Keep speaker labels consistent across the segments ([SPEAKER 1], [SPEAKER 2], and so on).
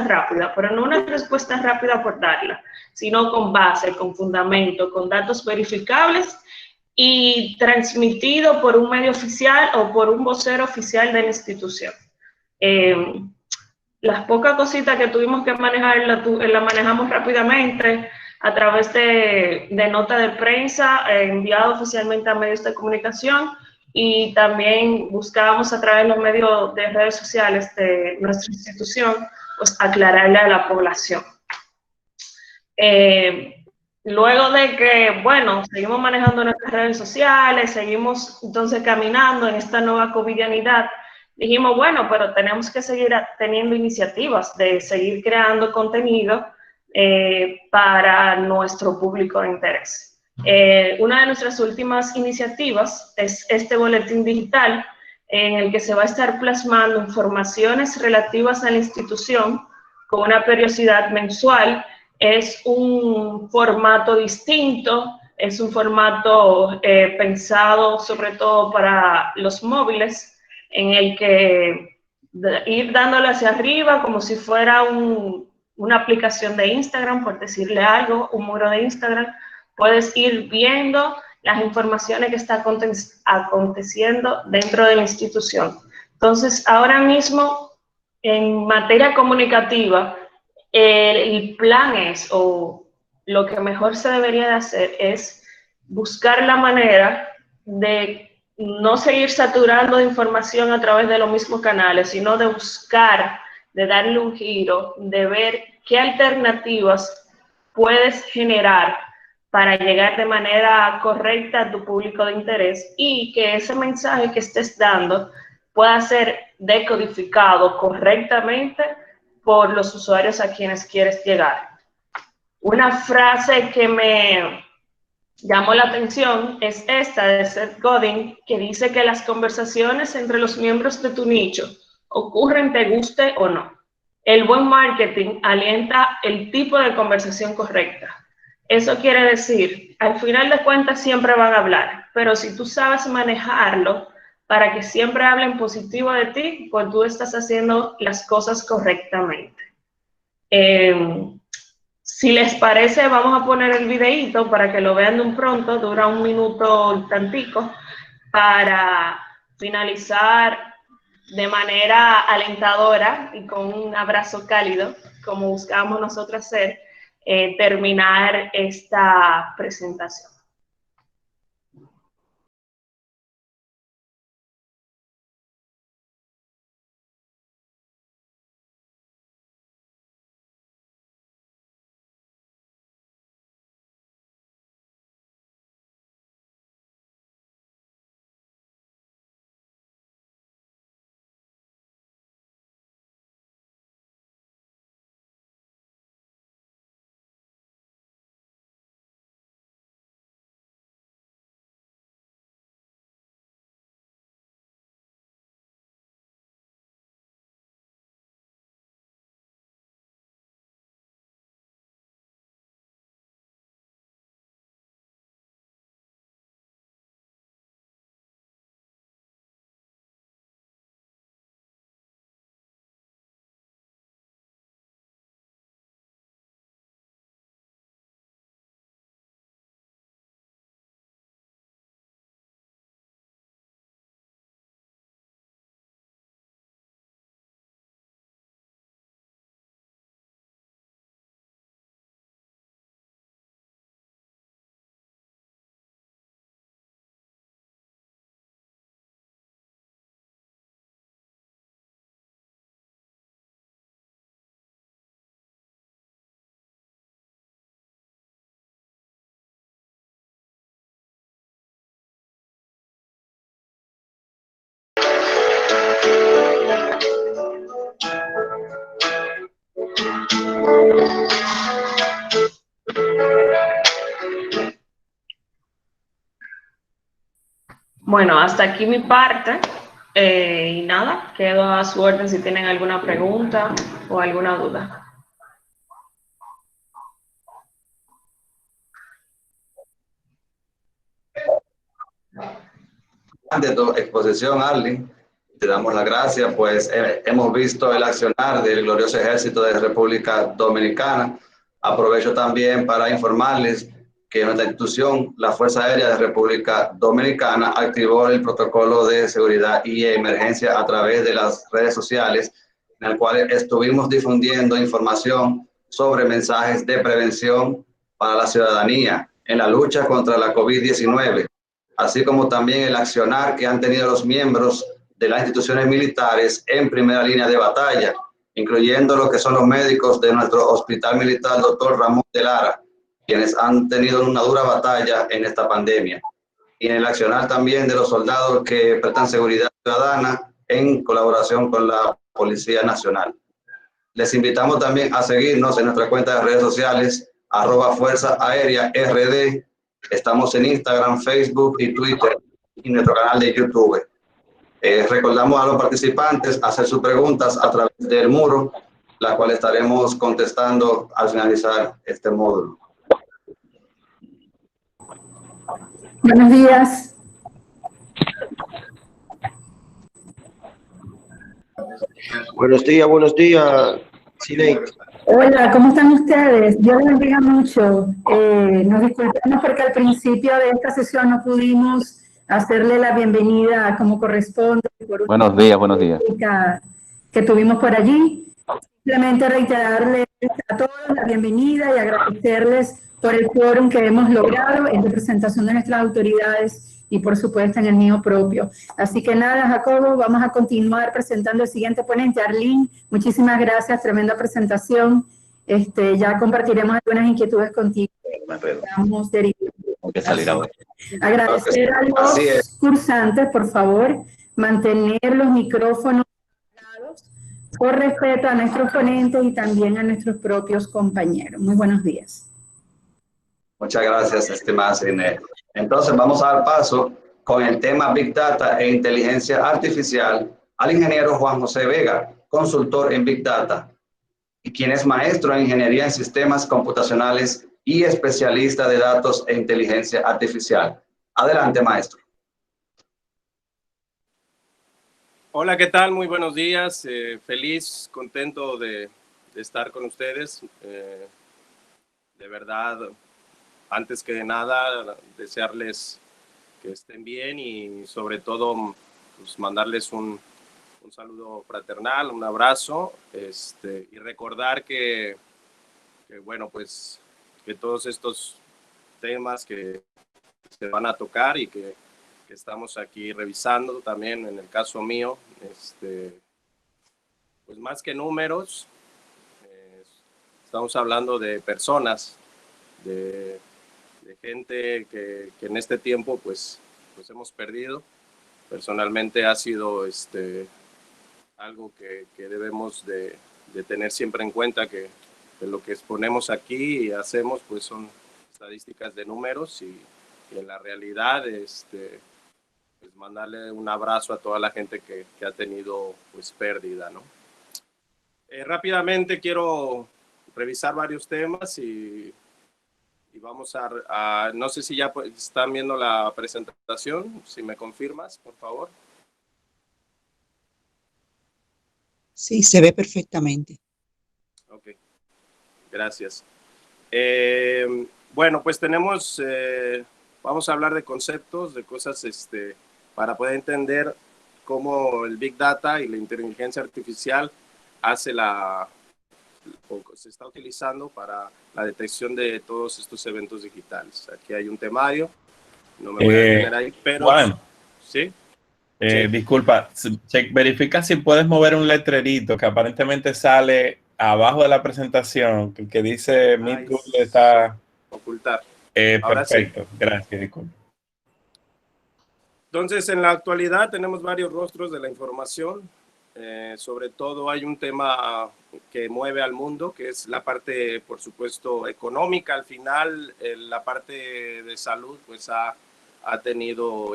[SPEAKER 1] rápida, pero no una respuesta rápida por darla, sino con base, con fundamento, con datos verificables y transmitido por un medio oficial o por un vocero oficial de la institución. Las pocas cositas que tuvimos que manejar la manejamos rápidamente a través de nota de prensa enviada oficialmente a medios de comunicación, y también buscábamos a través de los medios de redes sociales de nuestra institución, pues aclararle a la población. Luego de que, bueno, seguimos manejando nuestras redes sociales, seguimos entonces caminando en esta nueva covidianidad, dijimos, bueno, pero tenemos que seguir teniendo iniciativas de seguir creando contenido para nuestro público de interés. Una de nuestras últimas iniciativas es este boletín digital en el que se va a estar plasmando informaciones relativas a la institución con una periodicidad mensual. Es un formato distinto, es un formato pensado sobre todo para los móviles, en el que ir dándole hacia arriba como si fuera una aplicación de Instagram, por decirle algo, un muro de Instagram. Puedes ir viendo las informaciones que están aconteciendo dentro de la institución. Entonces, ahora mismo, en materia comunicativa, el plan es, o lo que mejor se debería de hacer es buscar la manera de no seguir saturando de información a través de los mismos canales, sino de buscar, de darle un giro, de ver qué alternativas puedes generar para llegar de manera correcta a tu público de interés, y que ese mensaje que estés dando pueda ser decodificado correctamente por los usuarios a quienes quieres llegar. Una frase que me llamó la atención es esta de Seth Godin, que dice que las conversaciones entre los miembros de tu nicho ocurren te guste o no. El buen marketing alienta el tipo de conversación correcta. Eso quiere decir, al final de cuentas siempre van a hablar, pero si tú sabes manejarlo para que siempre hablen positivo de ti, pues tú estás haciendo las cosas correctamente. Si les parece, vamos a poner el videíto para que lo vean de un pronto, dura 1 minuto y tantico, para finalizar de manera alentadora y con un abrazo cálido, como buscamos nosotros hacer, terminar esta presentación. Bueno, hasta aquí mi parte. Y nada, quedo a su orden si tienen alguna pregunta o alguna duda.
[SPEAKER 2] De tu exposición, Arlene. Te damos las gracias, pues hemos visto el accionar del glorioso ejército de República Dominicana. Aprovecho también para informarles que nuestra institución, la Fuerza Aérea de República Dominicana, activó el protocolo de seguridad y emergencia a través de las redes sociales, en el cual estuvimos difundiendo información sobre mensajes de prevención para la ciudadanía en la lucha contra la COVID-19, así como también el accionar que han tenido los miembros de las instituciones militares en primera línea de batalla, incluyendo lo que son los médicos de nuestro Hospital Militar Dr. Ramón de Lara, quienes han tenido una dura batalla en esta pandemia, y en el accionar también de los soldados que prestan seguridad ciudadana en colaboración con la Policía Nacional. Les invitamos también a seguirnos en nuestra cuenta de redes sociales, @Fuerza Aérea RD. Estamos en Instagram, Facebook y Twitter, y nuestro canal de YouTube. Recordamos a los participantes hacer sus preguntas a través del muro, la cual estaremos contestando al finalizar este módulo.
[SPEAKER 3] Buenos días.
[SPEAKER 4] Buenos días, Sinead.
[SPEAKER 3] Hola, ¿cómo están ustedes? Dios les bendiga mucho. Nos disculpamos porque al principio de esta sesión no pudimos hacerle la bienvenida como corresponde.
[SPEAKER 5] Buenos días.
[SPEAKER 3] Que tuvimos por allí. Simplemente reiterarles a todos la bienvenida y agradecerles por el quórum que hemos logrado en representación de nuestras autoridades y por supuesto en el mío propio. Así que nada, Jacobo, vamos a continuar presentando el siguiente ponente, Arlene. Muchísimas gracias, tremenda presentación. Ya compartiremos algunas inquietudes contigo. Vamos derivando. Agradecer a los cursantes, por favor, mantener los micrófonos apagados por respeto a nuestros ponentes y también a nuestros propios compañeros. Muy buenos días.
[SPEAKER 2] Muchas gracias, estimada Sinead. Entonces vamos a dar paso con el tema Big Data e Inteligencia Artificial al ingeniero Juan José Vega, consultor en Big Data, y quien es maestro en Ingeniería en Sistemas Computacionales y especialista de datos e inteligencia artificial. Adelante, maestro.
[SPEAKER 6] Hola, ¿qué tal? Muy buenos días. Feliz, contento de estar con ustedes. De verdad, antes que nada, desearles que estén bien y sobre todo pues, mandarles un saludo fraternal, un abrazo, y recordar que bueno, pues que todos estos temas que se van a tocar y que estamos aquí revisando también en el caso mío, pues más que números, estamos hablando de personas, de gente que en este tiempo pues hemos perdido. Personalmente ha sido algo que debemos de tener siempre en cuenta, que lo que exponemos aquí y hacemos pues son estadísticas de números y en la realidad pues mandarle un abrazo a toda la gente que ha tenido pues pérdida, ¿no? Rápidamente quiero revisar varios temas y vamos a no sé si ya están viendo la presentación, si me confirmas, por favor.
[SPEAKER 7] Sí, se ve perfectamente.
[SPEAKER 6] Ok, gracias. Bueno, pues tenemos, vamos a hablar de conceptos, de cosas para poder entender cómo el Big Data y la inteligencia artificial se está utilizando para la detección de todos estos eventos digitales. Aquí hay un temario, no me voy a detener ahí, pero...
[SPEAKER 5] Juan,
[SPEAKER 6] ¿sí?
[SPEAKER 5] Disculpa, verifica si puedes mover un letrerito que aparentemente sale abajo de la presentación, que dice Meet Google está...
[SPEAKER 6] Ocultar.
[SPEAKER 5] Perfecto, sí. Gracias, disculpa.
[SPEAKER 6] Entonces, en la actualidad tenemos varios rostros de la información. Sobre todo hay un tema que mueve al mundo, que es la parte, por supuesto, económica. Al final, la parte de salud pues ha tenido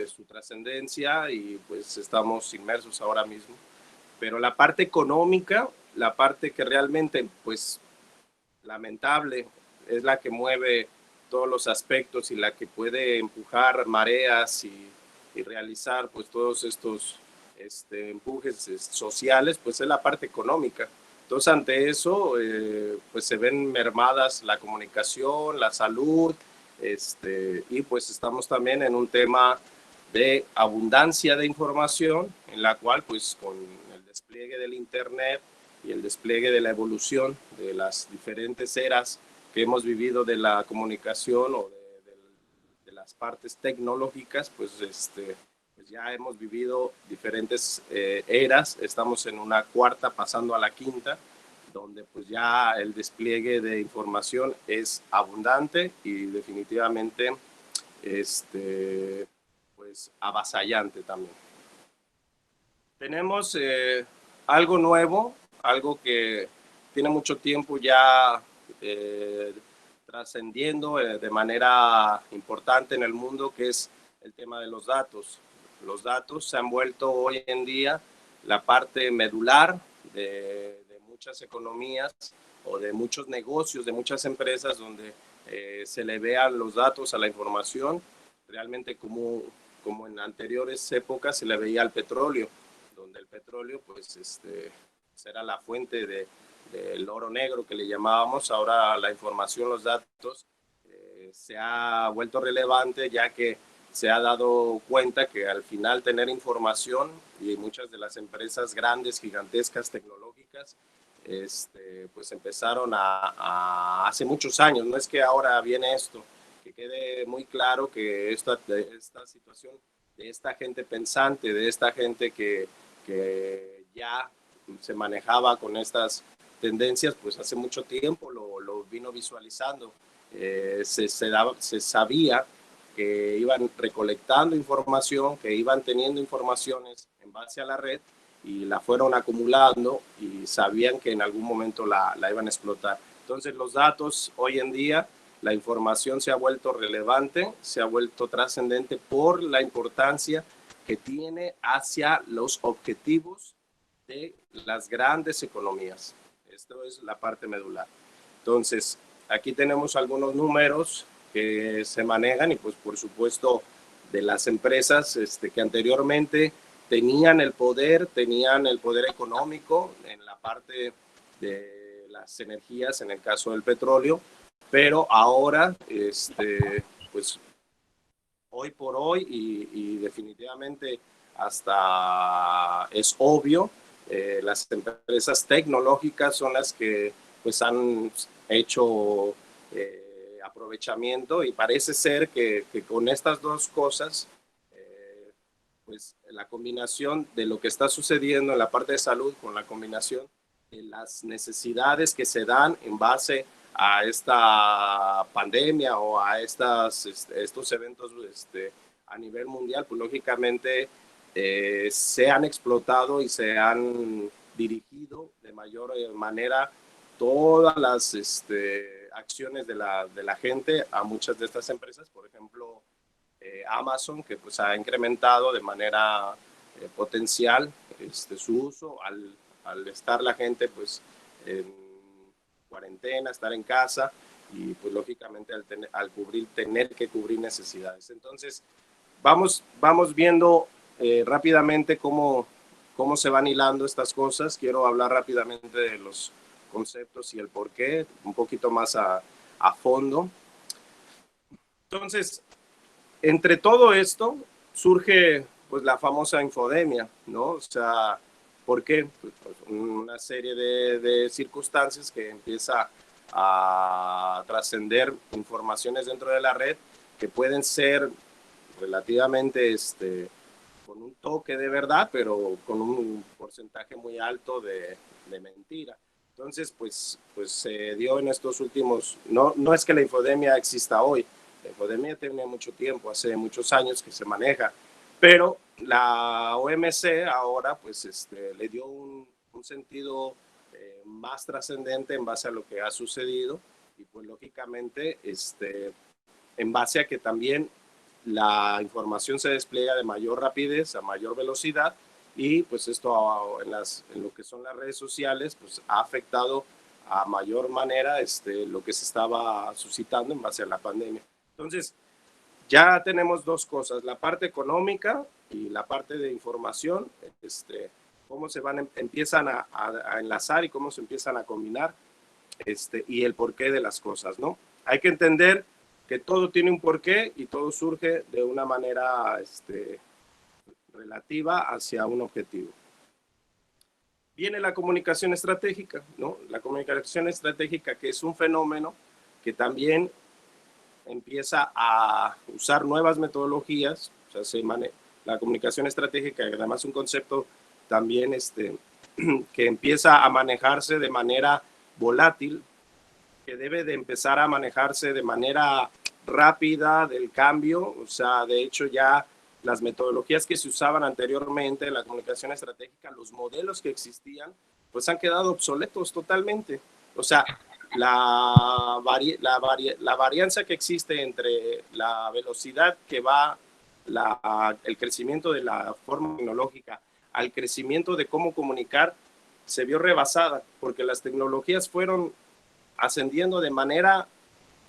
[SPEAKER 6] su trascendencia y pues estamos inmersos ahora mismo. Pero la parte económica, la parte que realmente pues lamentable, es la que mueve todos los aspectos y la que puede empujar mareas y realizar pues todos estos empujes sociales, pues es la parte económica. Entonces, ante eso, pues se ven mermadas la comunicación, la salud, y pues estamos también en un tema de abundancia de información, en la cual pues con el despliegue del Internet y el despliegue de la evolución de las diferentes eras que hemos vivido de la comunicación o de las partes tecnológicas, pues, pues ya hemos vivido diferentes eras, estamos en una cuarta pasando a la quinta, donde pues ya el despliegue de información es abundante y definitivamente pues avasallante también. Tenemos algo nuevo, algo que tiene mucho tiempo ya trascendiendo de manera importante en el mundo, que es el tema de los datos. Los datos se han vuelto hoy en día la parte medular de muchas economías o de muchos negocios, de muchas empresas donde se le vean los datos a la información, realmente como en anteriores épocas se le veía al petróleo, donde el petróleo pues era la fuente del oro negro que le llamábamos. Ahora la información, los datos se ha vuelto relevante, ya que se ha dado cuenta que al final tener información, y muchas de las empresas grandes, gigantescas, tecnológicas, pues empezaron hace muchos años, no es que ahora viene esto, que quede muy claro que esta situación de esta gente pensante, de esta gente que ya se manejaba con estas tendencias, pues hace mucho tiempo lo vino visualizando. Se sabía que iban recolectando información, que iban teniendo informaciones en base a la red y la fueron acumulando y sabían que en algún momento la iban a explotar. Entonces los datos hoy en día, la información se ha vuelto relevante, se ha vuelto trascendente por la importancia que tiene hacia los objetivos de las grandes economías. Esto es la parte medular. Entonces, aquí tenemos algunos números que se manejan y pues por supuesto de las empresas que anteriormente tenían el poder económico en la parte de las energías, en el caso del petróleo, pero ahora pues hoy por hoy y definitivamente hasta es obvio, las empresas tecnológicas son las que pues han hecho aprovechamiento, y parece ser que con estas dos cosas, pues la combinación de lo que está sucediendo en la parte de salud con la combinación de las necesidades que se dan en base a esta pandemia o a estos eventos a nivel mundial, pues lógicamente se han explotado y se han dirigido de mayor manera todas las acciones de la gente a muchas de estas empresas. Por ejemplo, Amazon, que pues ha incrementado de manera potencial su uso al estar la gente pues en cuarentena, estar en casa, y pues lógicamente al tener que cubrir necesidades. Entonces vamos viendo rápidamente cómo se van hilando estas cosas. Quiero hablar rápidamente de los conceptos y el por qué, un poquito más a fondo. Entonces, entre todo esto surge pues la famosa infodemia, ¿no? O sea, ¿por qué? Pues, una serie de circunstancias que empieza a trascender informaciones dentro de la red que pueden ser relativamente con un toque de verdad, pero con un porcentaje muy alto de mentira. Entonces, pues se dio en estos últimos, no es que la infodemia exista hoy, la infodemia tiene mucho tiempo, hace muchos años que se maneja, pero la OMC ahora pues le dio un sentido más trascendente en base a lo que ha sucedido, y pues lógicamente en base a que también la información se despliega de mayor rapidez, a mayor velocidad, y pues esto en lo que son las redes sociales pues ha afectado a mayor manera lo que se estaba suscitando en base a la pandemia. Entonces ya tenemos dos cosas, la parte económica y la parte de información, cómo se empiezan a enlazar y cómo se empiezan a combinar, y el porqué de las cosas, ¿no? Hay que entender que todo tiene un porqué y todo surge de una manera relativa hacia un objetivo. Viene la comunicación estratégica, ¿no? La comunicación estratégica, que es un fenómeno que también empieza a usar nuevas metodologías. O sea, la comunicación estratégica, además es un concepto también que empieza a manejarse de manera volátil, que debe de empezar a manejarse de manera rápida del cambio. O sea, de hecho ya las metodologías que se usaban anteriormente en la comunicación estratégica, los modelos que existían, pues han quedado obsoletos totalmente. O sea, la varianza que existe entre la velocidad que va el crecimiento de la forma tecnológica al crecimiento de cómo comunicar se vio rebasada, porque las tecnologías fueron ascendiendo de manera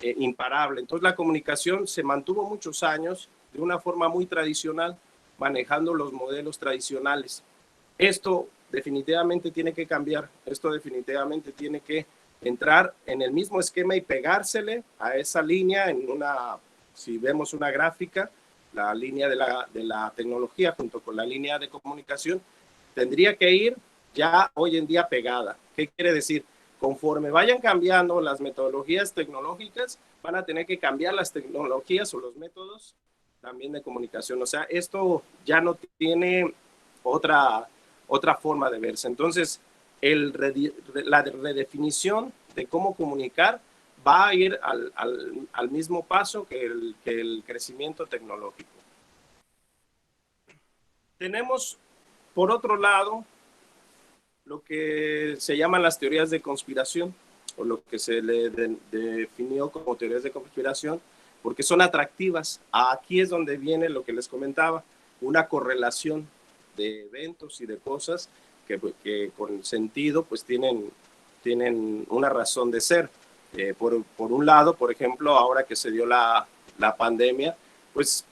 [SPEAKER 6] imparable. Entonces la comunicación se mantuvo muchos años de una forma muy tradicional, manejando los modelos tradicionales. Esto definitivamente tiene que cambiar, esto definitivamente tiene que entrar en el mismo esquema y pegársele a esa línea si vemos una gráfica, la línea de la tecnología junto con la línea de comunicación, tendría que ir ya hoy en día pegada. ¿Qué quiere decir? Conforme vayan cambiando las metodologías tecnológicas, van a tener que cambiar las tecnologías o los métodos también de comunicación. O sea, esto ya no tiene otra forma de verse. Entonces, la redefinición de cómo comunicar va a ir al mismo paso que el crecimiento tecnológico. Tenemos, por otro lado, lo que se llaman las teorías de conspiración, o lo que se le definió como teorías de conspiración, porque son atractivas. Aquí es donde viene lo que les comentaba, una correlación de eventos y de cosas que con sentido pues tienen una razón de ser. Por un lado, por ejemplo, ahora que se dio la pandemia, pues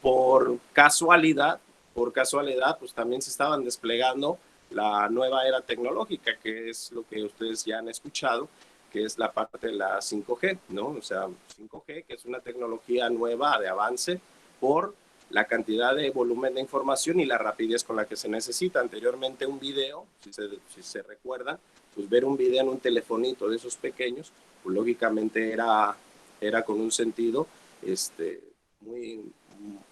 [SPEAKER 6] por casualidad, pues también se estaban desplegando la nueva era tecnológica, que es lo que ustedes ya han escuchado, que es la parte de la 5G, ¿no? O sea, 5G, que es una tecnología nueva de avance por la cantidad de volumen de información y la rapidez con la que se necesita. Anteriormente un video, si se recuerdan, pues ver un video en un telefonito de esos pequeños, pues lógicamente era con un sentido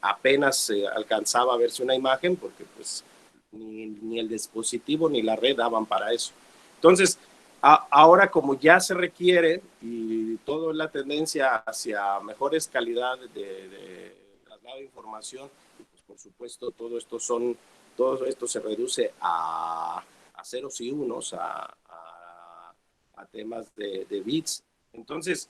[SPEAKER 6] apenas se alcanzaba a verse una imagen, porque pues ni el dispositivo ni la red daban para eso. Entonces, ahora como ya se requiere y toda la tendencia hacia mejores calidades de traslado de información, pues por supuesto todo esto se reduce a ceros y unos, a temas de bits. Entonces,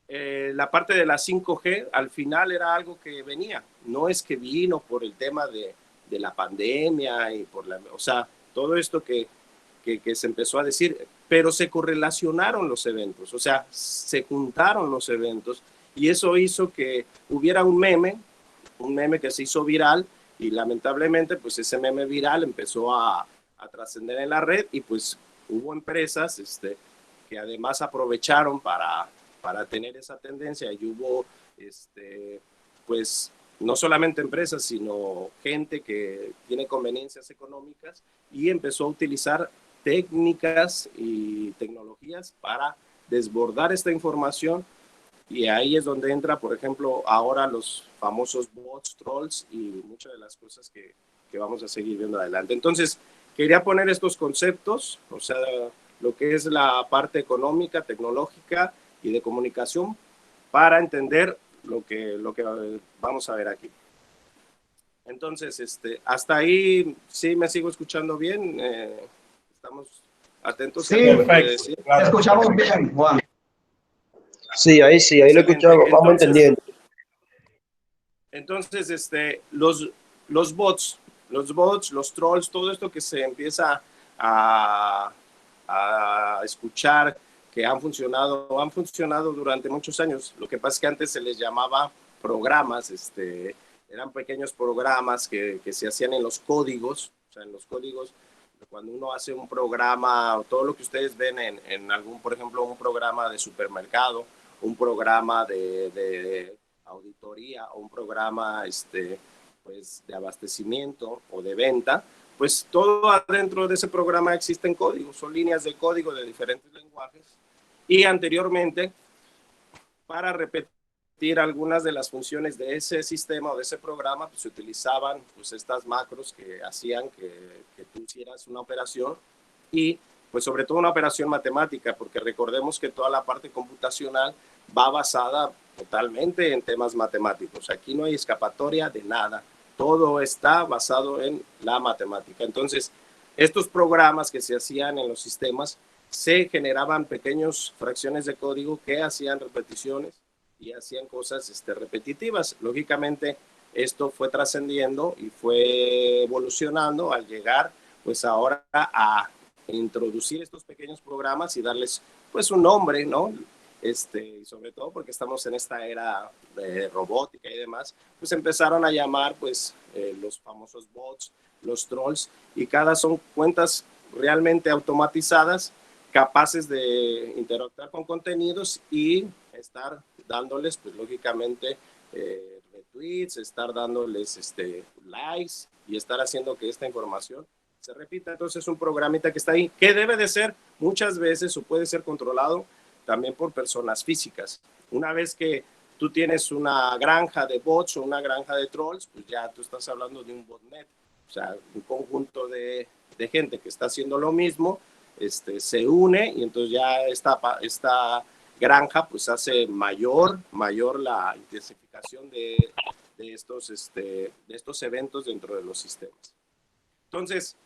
[SPEAKER 6] la parte de la 5G al final era algo que venía, no es que vino por el tema de la pandemia y o sea, todo esto que se empezó a decir, pero se correlacionaron los eventos, o sea, se juntaron los eventos y eso hizo que hubiera un meme que se hizo viral y lamentablemente pues ese meme viral empezó a trascender en la red y pues hubo empresas que además aprovecharon para tener esa tendencia y hubo pues no solamente empresas, sino gente que tiene conveniencias económicas y empezó a utilizar técnicas y tecnologías para desbordar esta información y ahí es donde entra, por ejemplo, ahora los famosos bots, trolls y muchas de las cosas que vamos a seguir viendo adelante. Entonces, quería poner estos conceptos, o sea, lo que es la parte económica, tecnológica y de comunicación para entender lo que vamos a ver aquí. Entonces, hasta ahí sí me sigo escuchando bien. Estamos atentos.
[SPEAKER 2] Sí, perfecto. Te escuchamos bien, Juan.
[SPEAKER 4] Sí, ahí lo escuchamos, vamos entendiendo.
[SPEAKER 6] Entonces, los bots, los trolls, todo esto que se empieza a escuchar que han funcionado durante muchos años. Lo que pasa es que antes se les llamaba programas eran pequeños programas que se hacían en los códigos, o sea, en los códigos, cuando uno hace un programa, todo lo que ustedes ven en algún, por ejemplo, un programa de supermercado, un programa de auditoría o un programa pues, de abastecimiento o de venta, pues todo adentro de ese programa existen códigos, son líneas de código de diferentes lenguajes. Y anteriormente, para repetir algunas de las funciones de ese sistema o de ese programa, pues se utilizaban pues estas macros que hacían que tú hicieras una operación y pues sobre todo una operación matemática, porque recordemos que toda la parte computacional va basada totalmente en temas matemáticos. Aquí no hay escapatoria de nada. Todo está basado en la matemática. Entonces, estos programas que se hacían en los sistemas se generaban pequeñas fracciones de código que hacían repeticiones y hacían cosas repetitivas. Lógicamente, esto fue trascendiendo y fue evolucionando al llegar, pues ahora a introducir estos pequeños programas y darles, pues, un nombre, ¿no? Y sobre todo porque estamos en esta era de robótica y demás, pues empezaron a llamar pues los famosos bots, los trolls, y cada son cuentas realmente automatizadas, capaces de interactuar con contenidos y estar dándoles pues lógicamente retweets, estar dándoles likes y estar haciendo que esta información se repita. Entonces es un programita que está ahí, que debe de ser muchas veces o puede ser controlado también por personas físicas. Una vez que tú tienes una granja de bots o una granja de trolls, pues ya tú estás hablando de un botnet, o sea, un conjunto de gente que está haciendo lo mismo, se une y entonces ya esta granja pues hace mayor la intensificación de estos eventos dentro de los sistemas. Entonces,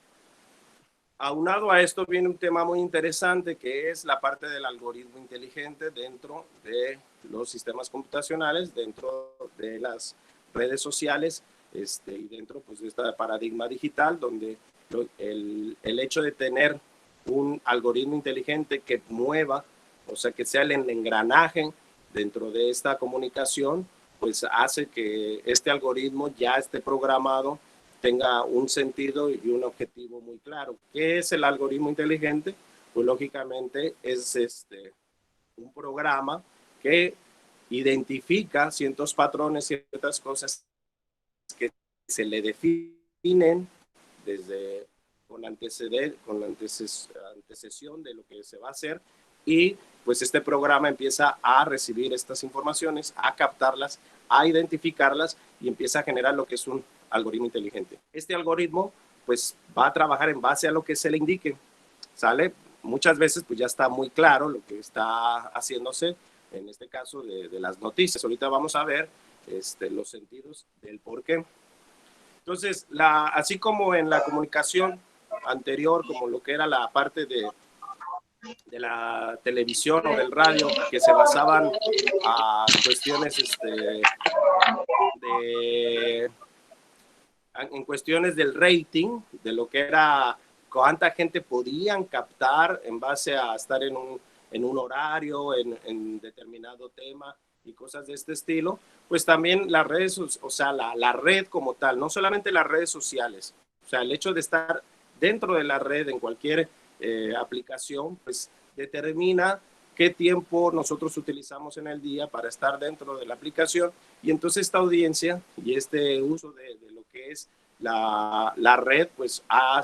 [SPEAKER 6] aunado a esto viene un tema muy interesante que es la parte del algoritmo inteligente dentro de los sistemas computacionales, dentro de las redes sociales y dentro pues, de este paradigma digital donde el hecho de tener un algoritmo inteligente que mueva, o sea, que sea el engranaje dentro de esta comunicación, pues hace que este algoritmo ya esté programado, tenga un sentido y un objetivo muy claro. ¿Qué es el algoritmo inteligente? Pues lógicamente es un programa que identifica ciertos patrones, ciertas cosas que se le definen desde con la antecesión de lo que se va a hacer y pues este programa empieza a recibir estas informaciones, a captarlas, a identificarlas y empieza a generar lo que es un algoritmo inteligente. Este algoritmo pues va a trabajar en base a lo que se le indique, ¿sale? Muchas veces pues ya está muy claro lo que está haciéndose, en este caso de las noticias. Ahorita vamos a ver los sentidos del por qué. Entonces, así como en la comunicación anterior, como lo que era la parte de la televisión o del radio, que se basaban a cuestiones en cuestiones del rating, de lo que era cuánta gente podían captar en base a estar en un horario, en determinado tema y cosas de este estilo, pues también las redes, o sea, la red como tal, no solamente las redes sociales, o sea, el hecho de estar dentro de la red en cualquier aplicación, pues determina qué tiempo nosotros utilizamos en el día para estar dentro de la aplicación y entonces esta audiencia y este uso de lo que es la red, pues ha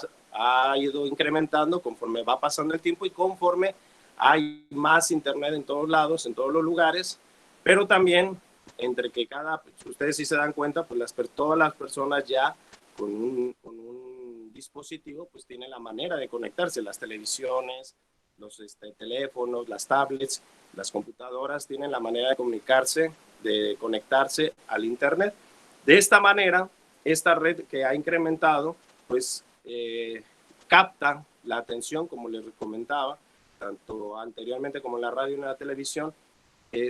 [SPEAKER 6] ido incrementando conforme va pasando el tiempo y conforme hay más internet en todos lados, en todos los lugares, pero también entre que ustedes sí se dan cuenta, pues todas las personas ya con un dispositivo, pues tienen la manera de conectarse, las televisiones, los teléfonos, las tablets, las computadoras tienen la manera de comunicarse, de conectarse al internet. De esta manera, esta red que ha incrementado, pues capta la atención, como les comentaba, tanto anteriormente como en la radio y en la televisión,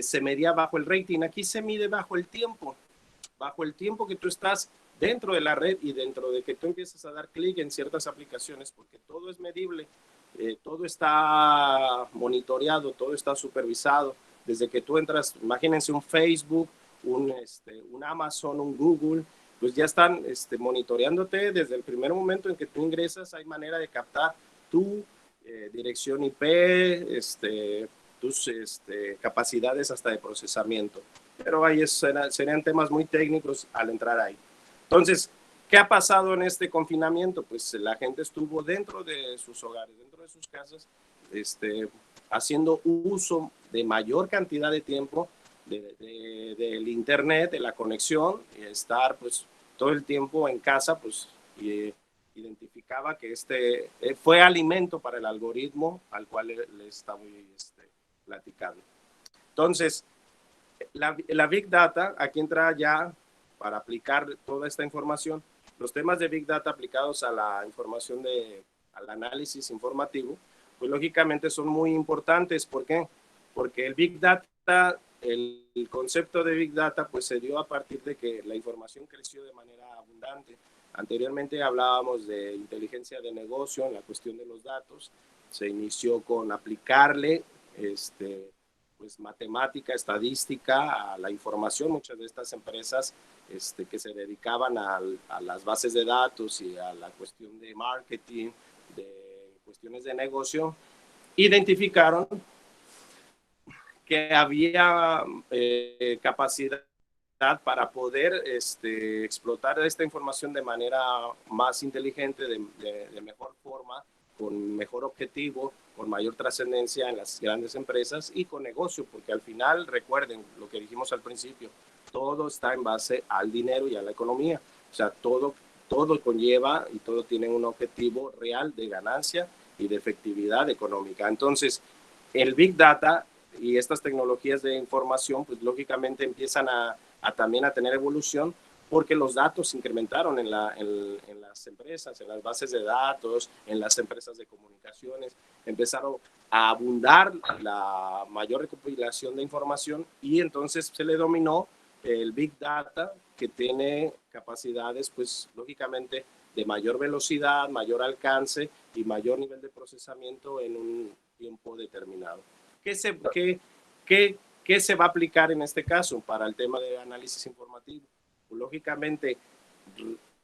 [SPEAKER 6] se medía bajo el rating. Aquí se mide bajo el tiempo que tú estás dentro de la red y dentro de que tú empiezas a dar clic en ciertas aplicaciones, porque todo es medible, todo está monitoreado, todo está supervisado. Desde que tú entras, imagínense un Facebook, un Amazon, un Google, pues ya están monitoreándote desde el primer momento en que tú ingresas. Hay manera de captar tu dirección IP, tus capacidades hasta de procesamiento. Pero ahí serían temas muy técnicos al entrar ahí. Entonces, ¿qué ha pasado en este confinamiento? Pues la gente estuvo dentro de sus hogares, dentro de sus casas, haciendo uso de mayor cantidad de tiempo del internet, de la conexión, y estar pues todo el tiempo en casa, pues identificaba que fue alimento para el algoritmo al cual le estaba platicando. Entonces, la Big Data, aquí entra ya para aplicar toda esta información, los temas de Big Data aplicados a la información al análisis informativo, pues lógicamente son muy importantes. ¿Por qué? Porque el Big Data, el concepto de Big Data, pues se dio a partir de que la información creció de manera abundante. Anteriormente hablábamos de inteligencia de negocio en la cuestión de los datos. Se inició con aplicarle pues matemática, estadística a la información. Muchas de estas empresas que se dedicaban a las bases de datos y a la cuestión de marketing, de cuestiones de negocio, identificaron que había capacidad para poder explotar esta información de manera más inteligente, de mejor forma, con mejor objetivo, con mayor trascendencia en las grandes empresas y con negocio, porque al final, recuerden lo que dijimos al principio, todo está en base al dinero y a la economía. O sea, todo conlleva y todo tiene un objetivo real de ganancia y de efectividad económica. Entonces, el Big Data y estas tecnologías de información, pues lógicamente empiezan también a tener evolución, porque los datos se incrementaron en las empresas, en las bases de datos, en las empresas de comunicaciones. Empezaron a abundar la mayor recopilación de información y entonces se le dominó el Big Data, que tiene capacidades, pues lógicamente, de mayor velocidad, mayor alcance y mayor nivel de procesamiento en un tiempo determinado. ¿Qué se va a aplicar en este caso para el tema de análisis informativo? Pues, lógicamente,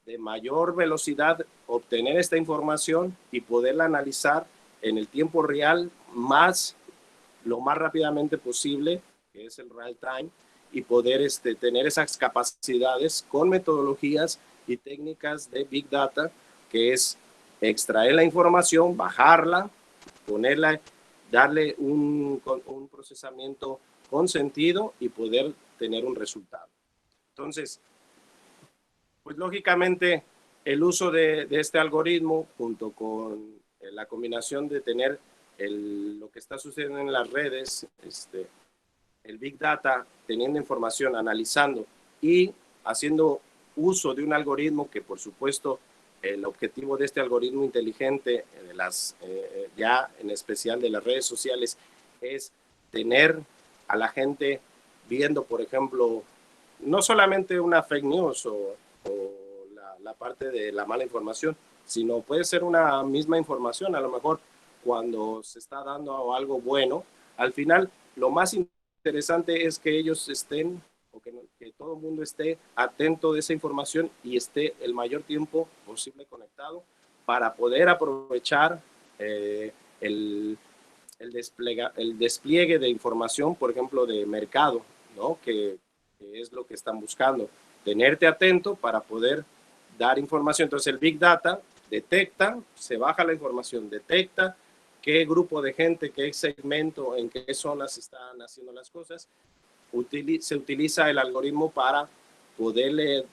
[SPEAKER 6] de mayor velocidad, obtener esta información y poderla analizar en el tiempo real, lo más rápidamente posible, que es el real time, y poder tener esas capacidades con metodologías y técnicas de Big Data, que es extraer la información, bajarla, ponerla, darle un procesamiento con sentido y poder tener un resultado. Entonces, pues lógicamente el uso de este algoritmo junto con la combinación de tener lo que está sucediendo en las redes, el Big Data, teniendo información, analizando y haciendo uso de un algoritmo que, por supuesto, el objetivo de este algoritmo inteligente, ya en especial de las redes sociales, es tener a la gente viendo, por ejemplo, no solamente una fake news o la parte de la mala información, sino puede ser una misma información. A lo mejor cuando se está dando algo bueno, al final lo más interesante es que ellos estén, o que todo el mundo esté atento de esa información y esté el mayor tiempo posible conectado para poder aprovechar el despliegue de información, por ejemplo, de mercado, ¿no? Que es lo que están buscando, tenerte atento para poder dar información. Entonces el Big Data detecta, se baja la información, detecta qué grupo de gente, qué segmento, en qué zonas están haciendo las cosas. Se utiliza el algoritmo para poderle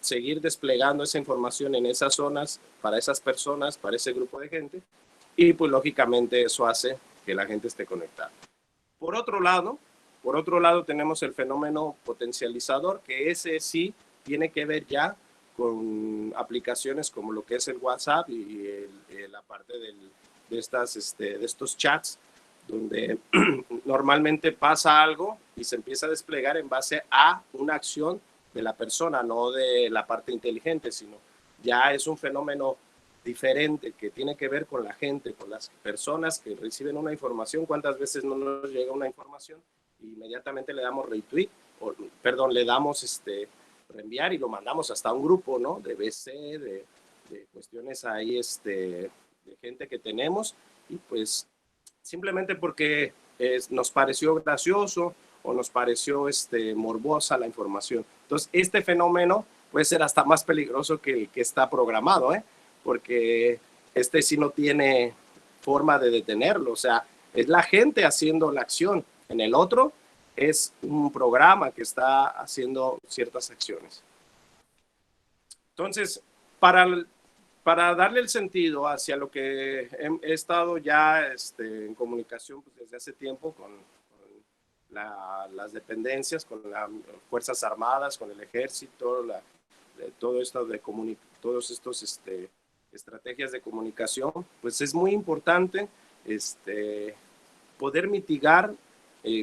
[SPEAKER 6] seguir desplegando esa información en esas zonas, para esas personas, para ese grupo de gente, y pues lógicamente eso hace que la gente esté conectada. Por otro lado tenemos el fenómeno potencializador, que ese sí tiene que ver ya con aplicaciones como lo que es el WhatsApp y la parte de estos chats, donde normalmente pasa algo y se empieza a desplegar en base a una acción de la persona, no de la parte inteligente, sino ya es un fenómeno diferente que tiene que ver con la gente, con las personas que reciben una información. ¿Cuántas veces no nos llega una información? Inmediatamente le damos retweet, le damos reenviar y lo mandamos hasta un grupo, ¿no? De BC, de cuestiones ahí, de gente que tenemos, y pues simplemente porque nos pareció gracioso o nos pareció morbosa la información. Entonces, este fenómeno puede ser hasta más peligroso que el que está programado, porque sí no tiene forma de detenerlo, o sea, es la gente haciendo la acción. En el otro es un programa que está haciendo ciertas acciones. Entonces, para darle el sentido hacia lo que he estado ya en comunicación pues, desde hace tiempo con las dependencias, con las Fuerzas Armadas, con el Ejército, todo esto de todos estos estrategias de comunicación, pues es muy importante poder mitigar,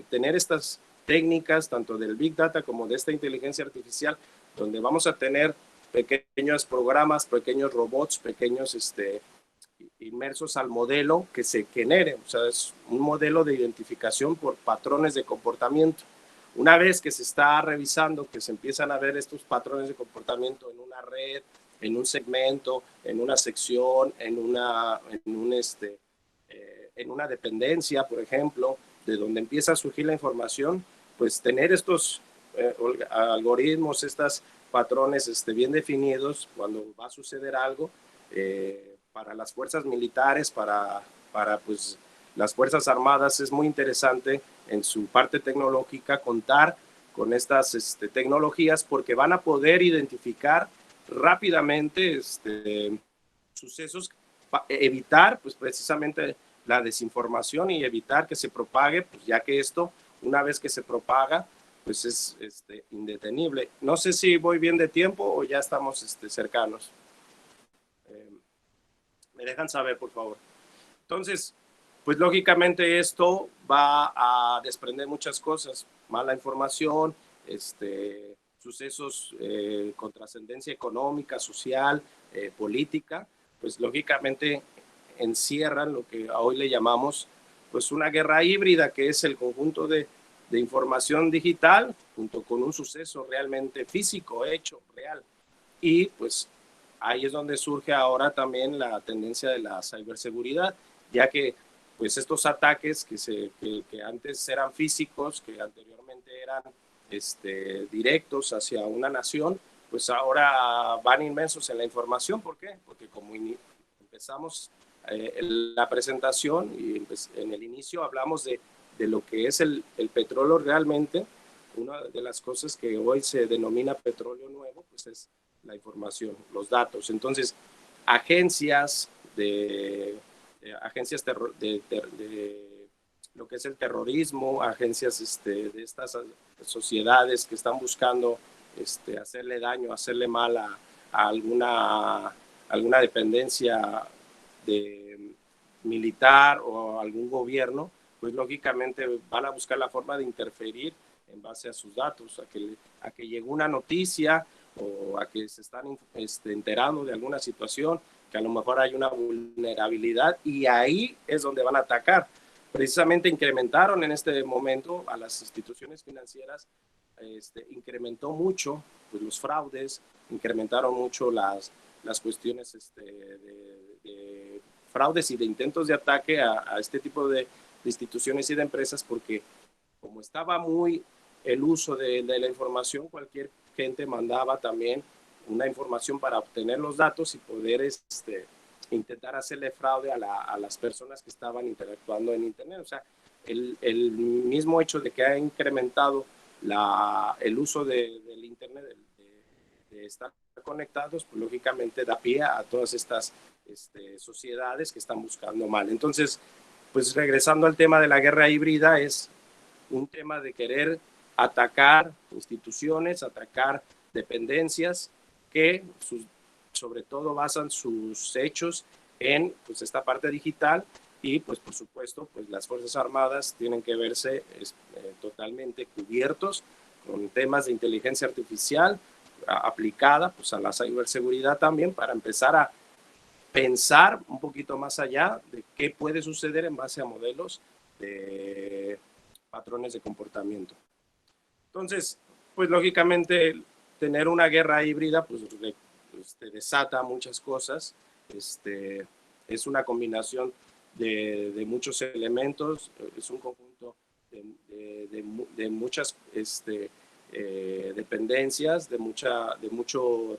[SPEAKER 6] tener estas técnicas tanto del Big Data como de esta inteligencia artificial, donde vamos a tener pequeños programas, pequeños robots, pequeños inmersos al modelo que se genere. O sea, es un modelo de identificación por patrones de comportamiento. Una vez que se está revisando, que se empiezan a ver estos patrones de comportamiento en una red, en un segmento, en una sección, en una dependencia, por ejemplo, de donde empieza a surgir la información, pues tener estos algoritmos, estas patrones bien definidos cuando va a suceder algo, para las fuerzas militares, para pues, las Fuerzas Armadas es muy interesante en su parte tecnológica contar con estas tecnologías, porque van a poder identificar rápidamente sucesos, evitar pues precisamente la desinformación y evitar que se propague, pues ya que esto, una vez que se propaga, pues es indetenible. No sé si voy bien de tiempo o ya estamos cercanos. Me dejan saber, por favor. Entonces, pues lógicamente esto va a desprender muchas cosas, mala información, sucesos con trascendencia económica, social, política, pues lógicamente encierran lo que hoy le llamamos pues una guerra híbrida, que es el conjunto de información digital junto con un suceso realmente físico, hecho, real. Y pues ahí es donde surge ahora también la tendencia de la ciberseguridad, ya que pues estos ataques que antes eran físicos, que anteriormente eran directos hacia una nación, pues ahora van inmensos en la información. ¿Por qué? Porque como empezamos la presentación y en el inicio hablamos de lo que es el petróleo realmente, una de las cosas que hoy se denomina petróleo nuevo, pues es la información, los datos. Entonces, agencias de lo que es el terrorismo, agencias de estas sociedades que están buscando hacerle daño, hacerle mal a alguna dependencia militar o algún gobierno, pues lógicamente van a buscar la forma de interferir en base a sus datos, a que llegó una noticia o a que se están enterando de alguna situación, que a lo mejor hay una vulnerabilidad, y ahí es donde van a atacar. Precisamente incrementaron en este momento a las instituciones financieras, incrementó mucho pues, los fraudes, incrementaron mucho las cuestiones de fraudes y de intentos de ataque a este tipo de instituciones y de empresas, porque como estaba muy el uso de la información, cualquier gente mandaba también una información para obtener los datos y poder intentar hacerle fraude a las personas que estaban interactuando en Internet. O sea, el mismo hecho de que ha incrementado el uso del Internet, de estar conectados, pues lógicamente da pie a todas estas sociedades que están buscando mal. Entonces, pues regresando al tema de la guerra híbrida, es un tema de querer atacar instituciones, atacar dependencias que sobre todo basan sus hechos en pues, esta parte digital, y pues por supuesto pues las Fuerzas Armadas tienen que verse totalmente cubiertos con temas de inteligencia artificial aplicada pues a la ciberseguridad también, para empezar a pensar un poquito más allá de qué puede suceder en base a modelos de patrones de comportamiento. Entonces, pues lógicamente tener una guerra híbrida, pues desata muchas cosas. Es una combinación de muchos elementos, es un conjunto de muchas dependencias, de mucha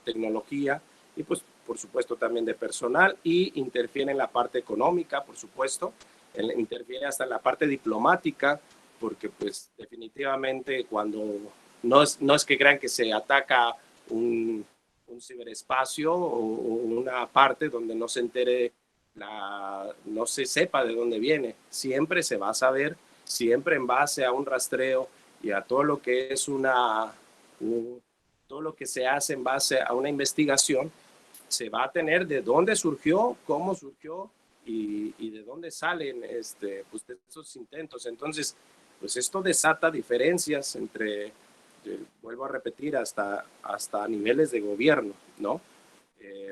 [SPEAKER 6] tecnología y pues por supuesto también de personal, y interfiere en la parte económica, por supuesto, interfiere hasta en la parte diplomática, porque pues definitivamente cuando no es que crean que se ataca un ciberespacio o una parte donde no se entere, no se sepa de dónde viene, siempre se va a saber, siempre en base a un rastreo y a todo lo que es todo lo que se hace en base a una investigación, se va a tener de dónde surgió, cómo surgió y de dónde salen pues, de esos intentos. Entonces, pues esto desata diferencias entre, vuelvo a repetir, hasta niveles de gobierno, ¿no?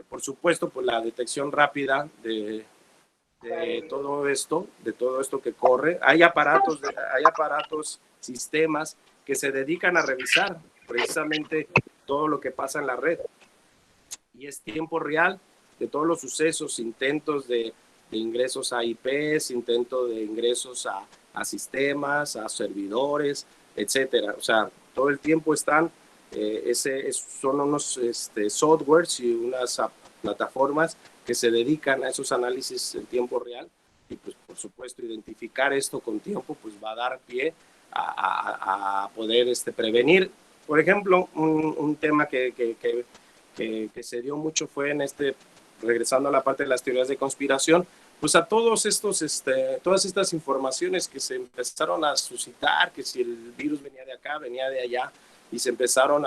[SPEAKER 6] Por supuesto, pues la detección rápida de todo esto que corre. Hay aparatos, sistemas que se dedican a revisar precisamente todo lo que pasa en la red. Y es tiempo real de todos los sucesos, intentos de ingresos a IPs, intentos de ingresos a sistemas, a servidores, etcétera. O sea, todo el tiempo están, son unos softwares y unas plataformas que se dedican a esos análisis en tiempo real, y pues por supuesto identificar esto con tiempo pues va a dar pie a poder prevenir. Por ejemplo, un tema que se dio mucho fue en regresando a la parte de las teorías de conspiración, pues a todas estas informaciones que se empezaron a suscitar, que si el virus venía de acá, venía de allá, y se empezaron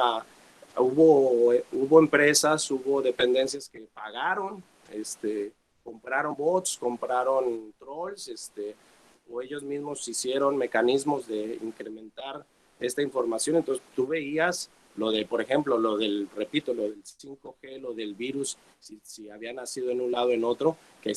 [SPEAKER 6] hubo empresas, hubo dependencias que pagaron, compraron bots, compraron trolls, o ellos mismos hicieron mecanismos de incrementar esta información. Entonces tú veías por ejemplo, lo del 5G, lo del virus, si había nacido en un lado o en otro, que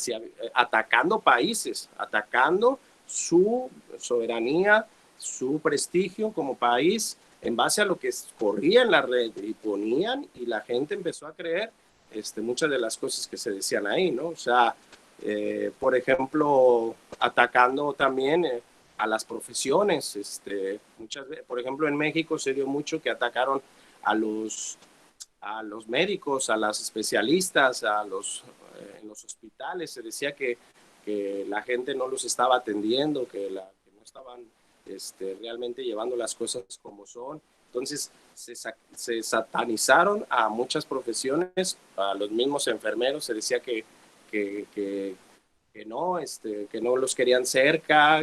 [SPEAKER 6] atacando países, atacando su soberanía, su prestigio como país, en base a lo que corría en la red, y ponían, y la gente empezó a creer muchas de las cosas que se decían ahí, ¿no? O sea, por ejemplo, atacando también a las profesiones, muchas veces, por ejemplo, en México se dio mucho que atacaron a los médicos, a las especialistas, en los hospitales. Se decía que la gente no los estaba atendiendo, que no estaban realmente llevando las cosas como son. Entonces se satanizaron a muchas profesiones, a los mismos enfermeros. Se decía que no los querían cerca,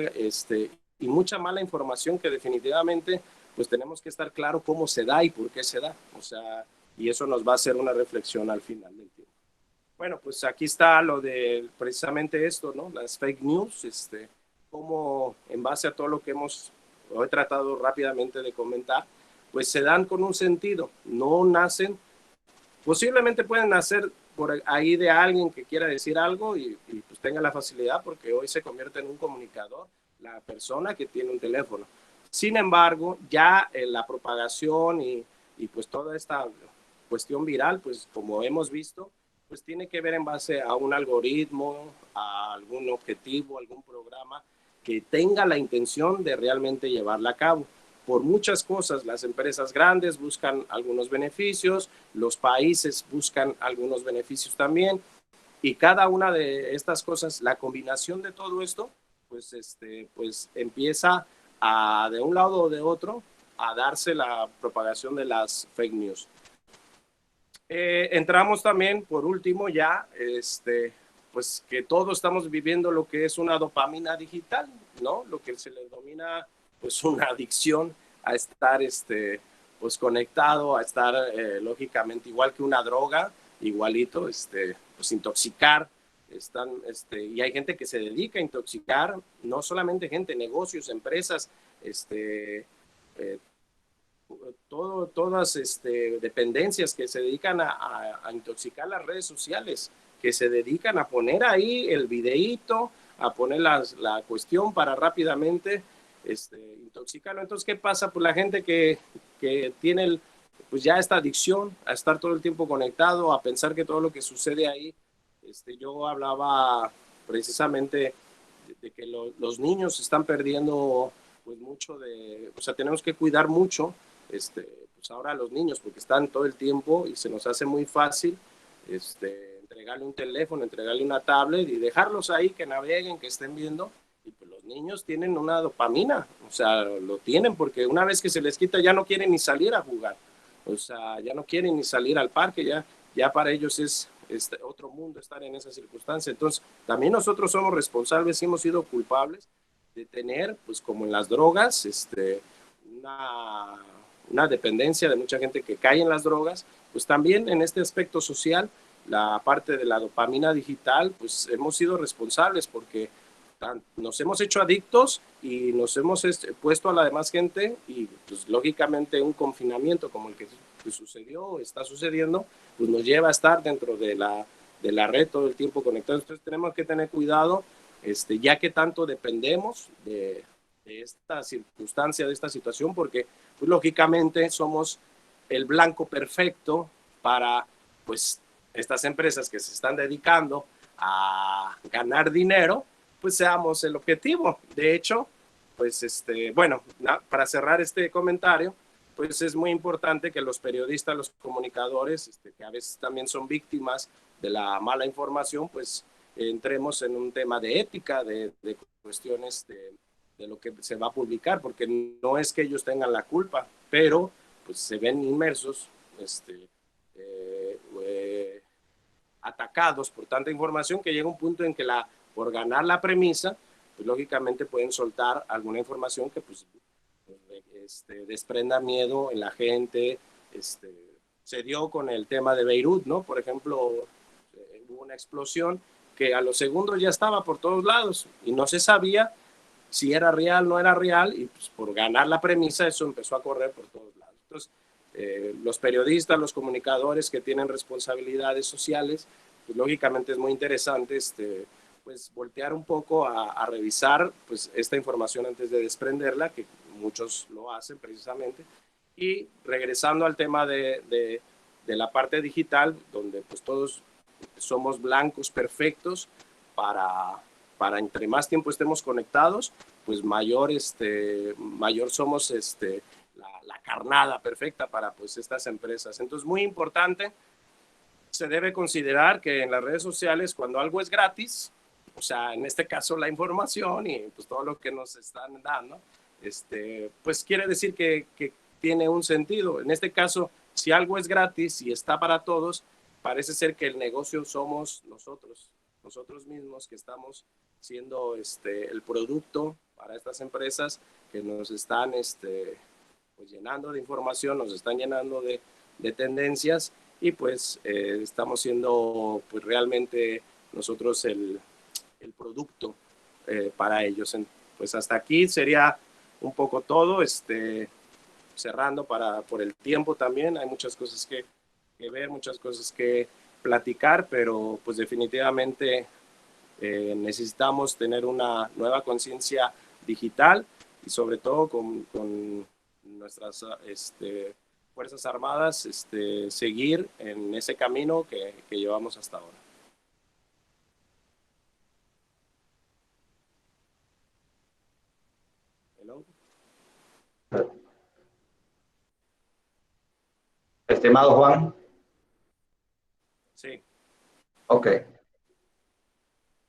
[SPEAKER 6] y mucha mala información que definitivamente pues tenemos que estar claro cómo se da y por qué se da. O sea, y eso nos va a hacer una reflexión al final del tiempo. Bueno, pues aquí está lo de precisamente esto, ¿no? Las fake news, cómo en base a todo lo que he tratado rápidamente de comentar, pues se dan con un sentido, no nacen, posiblemente pueden nacer por ahí de alguien que quiera decir algo y pues tenga la facilidad, porque hoy se convierte en un comunicador la persona que tiene un teléfono. Sin embargo, ya la propagación y pues toda esta cuestión viral, pues como hemos visto, pues tiene que ver en base a un algoritmo, a algún objetivo, algún programa que tenga la intención de realmente llevarla a cabo. Por muchas cosas, las empresas grandes buscan algunos beneficios, los países buscan algunos beneficios también, y cada una de estas cosas, la combinación de todo esto, pues, pues empieza de un lado o de otro a darse la propagación de las fake news. Entramos también, por último, ya, pues que todos estamos viviendo lo que es una dopamina digital, ¿no? Lo que se le denomina pues una adicción a estar pues conectado, a estar lógicamente igual que una droga, igualito, pues intoxicar. Y hay gente que se dedica a intoxicar, no solamente gente, negocios, empresas, todas dependencias que se dedican a intoxicar las redes sociales, que se dedican a poner ahí el videíto, a poner la cuestión para rápidamente intoxicarlo. Entonces, ¿qué pasa? Pues la gente que tiene pues ya esta adicción a estar todo el tiempo conectado, a pensar que todo lo que sucede ahí, yo hablaba precisamente de que los niños están perdiendo pues mucho o sea, tenemos que cuidar mucho, pues ahora a los niños, porque están todo el tiempo y se nos hace muy fácil, entregarle un teléfono, entregarle una tablet y dejarlos ahí que naveguen, que estén viendo. Y pues los niños tienen una dopamina, o sea, lo tienen porque una vez que se les quita ya no quieren ni salir a jugar, o sea, ya no quieren ni salir al parque, ya para ellos es otro mundo estar en esa circunstancia. Entonces, también nosotros somos responsables y hemos sido culpables de tener, pues como en las drogas, una dependencia de mucha gente que cae en las drogas, pues también en este aspecto social, la parte de la dopamina digital, pues hemos sido responsables porque nos hemos hecho adictos y nos hemos puesto a la demás gente y pues lógicamente un confinamiento como el que sucedió, está sucediendo, pues nos lleva a estar dentro de la red todo el tiempo conectados. Entonces tenemos que tener cuidado, ya que tanto dependemos de esta circunstancia, de esta situación, porque pues lógicamente somos el blanco perfecto para pues estas empresas que se están dedicando a ganar dinero, pues seamos el objetivo. De hecho, pues bueno, para cerrar este comentario, pues es muy importante que los periodistas, los comunicadores, que a veces también son víctimas de la mala información, pues entremos en un tema de ética, de cuestiones de lo que se va a publicar, porque no es que ellos tengan la culpa, pero pues se ven inmersos, atacados por tanta información que llega un punto en que por ganar la premisa, pues lógicamente pueden soltar alguna información que pues desprenda miedo en la gente. Se dio con el tema de Beirut, ¿no? Por ejemplo, hubo una explosión que a los segundos ya estaba por todos lados y no se sabía si era real o no era real, y pues por ganar la premisa eso empezó a correr por todos lados. Entonces, los periodistas, los comunicadores que tienen responsabilidades sociales, pues lógicamente es muy interesante pues voltear un poco a revisar pues esta información antes de desprenderla, que muchos lo hacen precisamente. Y regresando al tema de la parte digital, donde pues todos somos blancos perfectos para entre más tiempo estemos conectados, pues mayor somos la carnada perfecta para pues estas empresas. Entonces, muy importante, se debe considerar que en las redes sociales, cuando algo es gratis, o sea, en este caso la información y pues todo lo que nos están dando, pues quiere decir que tiene un sentido. En este caso, si algo es gratis y está para todos, parece ser que el negocio somos nosotros mismos, que estamos siendo el producto para estas empresas que nos están pues llenando de información, nos están llenando de tendencias, y pues estamos siendo pues realmente nosotros el producto para ellos. Pues hasta aquí sería un poco todo, cerrando por el tiempo también. Hay muchas cosas que ver, muchas cosas que platicar, pero pues definitivamente necesitamos tener una nueva conciencia digital y sobre todo con nuestras Fuerzas Armadas seguir en ese camino que llevamos hasta ahora. Hello.
[SPEAKER 2] Estimado Juan.
[SPEAKER 6] Sí.
[SPEAKER 2] Ok.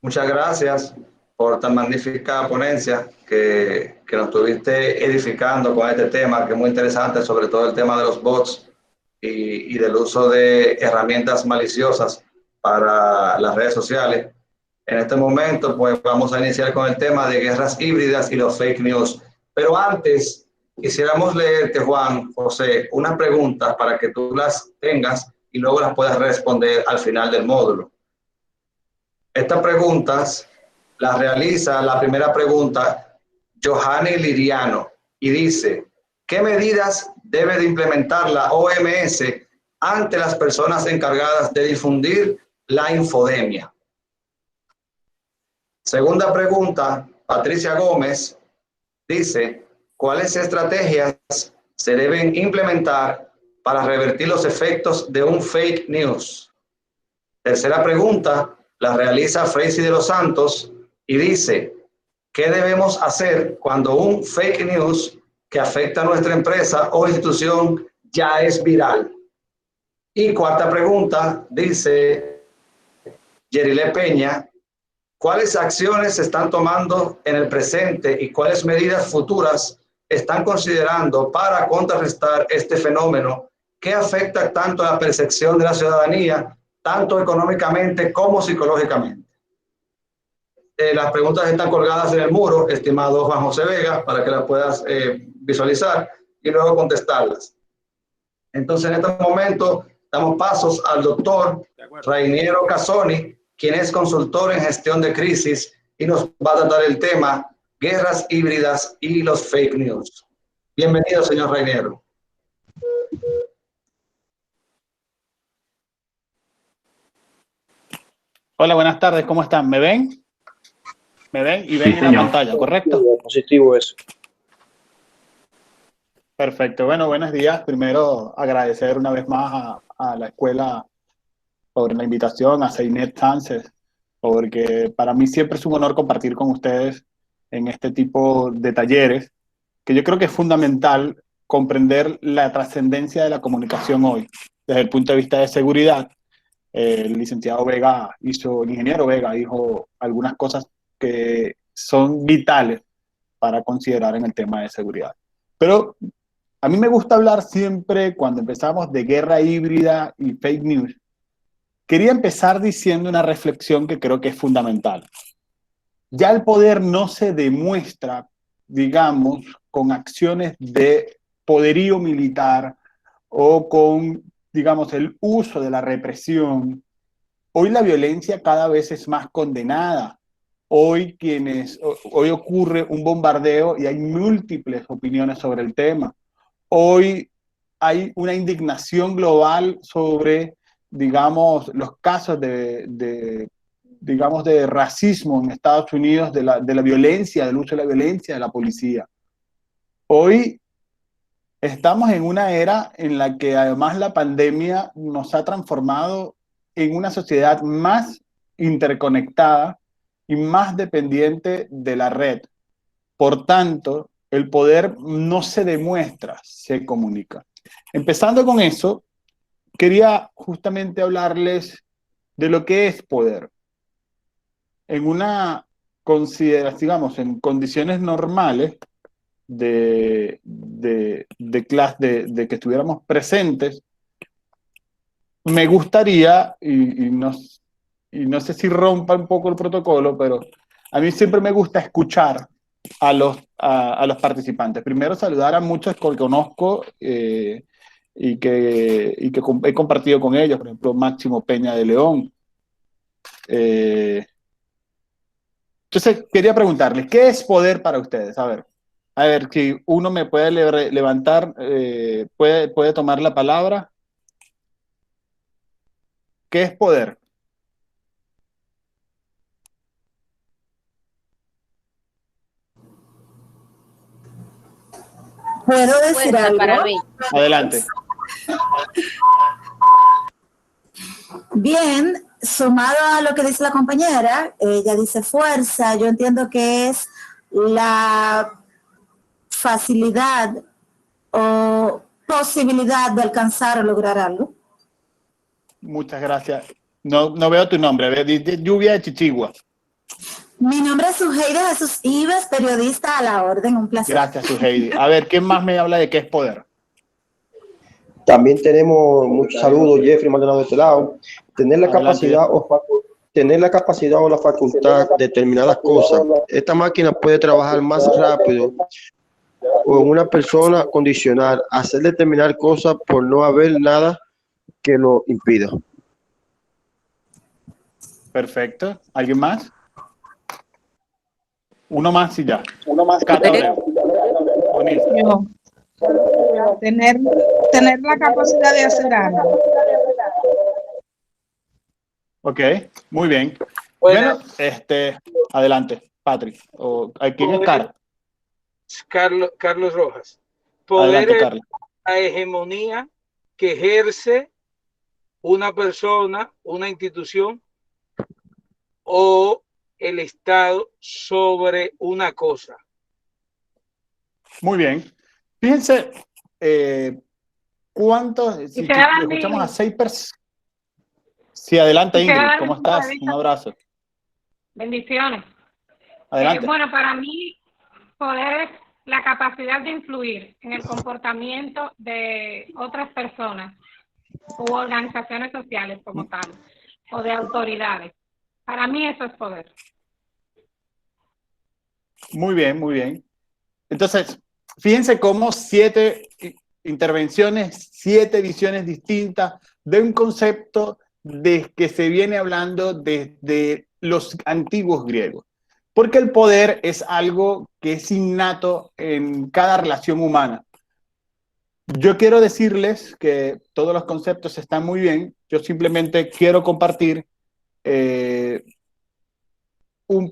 [SPEAKER 2] Muchas gracias por tan magnífica ponencia que nos estuviste edificando con este tema, que es muy interesante, sobre todo el tema de los bots y del uso de herramientas maliciosas para las redes sociales. En este momento, pues vamos a iniciar con el tema de guerras híbridas y los fake news. Pero antes, quisiéramos leerte, Juan José, una pregunta para que tú las tengas y luego las puedas responder al final del módulo. Estas preguntas las realiza, la primera pregunta, Johanny Liriano, y dice: ¿qué medidas debe de implementar la OMS ante las personas encargadas de difundir la infodemia? Segunda pregunta, Patricia Gómez dice: ¿cuáles estrategias se deben implementar para revertir los efectos de un fake news? Tercera pregunta la realiza Freisy de los Santos y dice: ¿qué debemos hacer cuando un fake news que afecta a nuestra empresa o institución ya es viral? Y cuarta pregunta dice Yerile Peña: ¿cuáles acciones se están tomando en el presente y cuáles medidas futuras están considerando para contrarrestar este fenómeno que afecta tanto a la percepción de la ciudadanía, tanto económicamente como psicológicamente? Las preguntas están colgadas en el muro, estimado Juan José Vega, para que las puedas visualizar y luego contestarlas. Entonces, en este momento, damos pasos al doctor Rainiero Casoni, quien es consultor en gestión de crisis y nos va a tratar el tema guerras híbridas y los fake news. Bienvenido, señor Rainiero.
[SPEAKER 8] Hola, buenas tardes, ¿cómo están? ¿Me ven? ¿Me ven? Y ven en la pantalla, ¿correcto?
[SPEAKER 4] Positivo eso.
[SPEAKER 8] Perfecto. Bueno, buenos días. Primero, agradecer una vez más a la escuela por la invitación, a Seinet Sánchez, porque para mí siempre es un honor compartir con ustedes en este tipo de talleres, que yo creo que es fundamental comprender la trascendencia de la comunicación hoy, desde el punto de vista de seguridad. El licenciado Vega el ingeniero Vega dijo algunas cosas que son vitales para considerar en el tema de seguridad. Pero a mí me gusta hablar siempre, cuando empezamos, de guerra híbrida y fake news. Quería empezar diciendo una reflexión que creo que es fundamental. Ya el poder no se demuestra, digamos, con acciones de poderío militar o con, digamos, el uso de la represión. Hoy la violencia cada vez es más condenada. Hoy ocurre un bombardeo y hay múltiples opiniones sobre el tema. Hoy hay una indignación global sobre, digamos, los casos de racismo en Estados Unidos, de la violencia, del uso de la violencia de la policía. Hoy estamos en una era en la que además la pandemia nos ha transformado en una sociedad más interconectada y más dependiente de la red. Por tanto, el poder no se demuestra, se comunica. Empezando con eso, quería justamente hablarles de lo que es poder. En una consideración, digamos, en condiciones normales de que estuviéramos presentes, me gustaría, y no sé si rompa un poco el protocolo, pero a mí siempre me gusta escuchar a los participantes. Primero saludar a muchos que conozco y que he compartido con ellos, por ejemplo, Máximo Peña de León. Entonces, quería preguntarles, ¿qué es poder para ustedes? A ver si uno me puede levantar, puede tomar la palabra. ¿Qué es poder?
[SPEAKER 3] ¿Puedo decir algo?
[SPEAKER 9] Para mí.
[SPEAKER 8] Adelante.
[SPEAKER 3] Bien, sumado a lo que dice la compañera, ella dice fuerza, yo entiendo que es la facilidad o posibilidad de alcanzar o lograr algo.
[SPEAKER 8] Muchas gracias. No veo tu nombre, Lluvia de Chichigua.
[SPEAKER 3] Mi nombre es Suheide Jesús Ives, periodista a la orden, un placer.
[SPEAKER 8] Gracias, Suheide. A ver, ¿quién más me habla de qué es poder?
[SPEAKER 4] También tenemos muchos saludos, Jeffrey Maldonado de este lado. Tener la capacidad o la facultad de determinadas cosas. Esta máquina puede trabajar más rápido o en una persona condicional, hacer determinar cosas por no haber nada que lo impida.
[SPEAKER 8] Perfecto. ¿Alguien más? Uno más y ya.
[SPEAKER 10] Tener la capacidad de hacer algo.
[SPEAKER 8] Ok, muy bien. Bueno, adelante, Patrick. ¿Quién es Carlos?
[SPEAKER 11] Carlos Rojas. Poder
[SPEAKER 8] Adelante,
[SPEAKER 11] es
[SPEAKER 8] Carlos.
[SPEAKER 11] la hegemonía
[SPEAKER 9] que ejerce una persona, una institución o el Estado sobre una cosa.
[SPEAKER 8] Muy bien. Fíjense, ¿cuántos? Si escuchamos a 6 personas. Sí, adelante Ingrid, ¿cómo estás? Un abrazo.
[SPEAKER 11] Bendiciones.
[SPEAKER 8] Adelante.
[SPEAKER 11] Bueno, para mí, poder es la capacidad de influir en el comportamiento de otras personas u organizaciones sociales como tal, o de autoridades. Para mí eso es poder.
[SPEAKER 8] Muy bien, muy bien. Entonces, fíjense cómo 7 intervenciones, 7 visiones distintas de un concepto de que se viene hablando desde los antiguos griegos. Porque el poder es algo que es innato en cada relación humana. Yo quiero decirles que todos los conceptos están muy bien. Yo simplemente quiero compartir un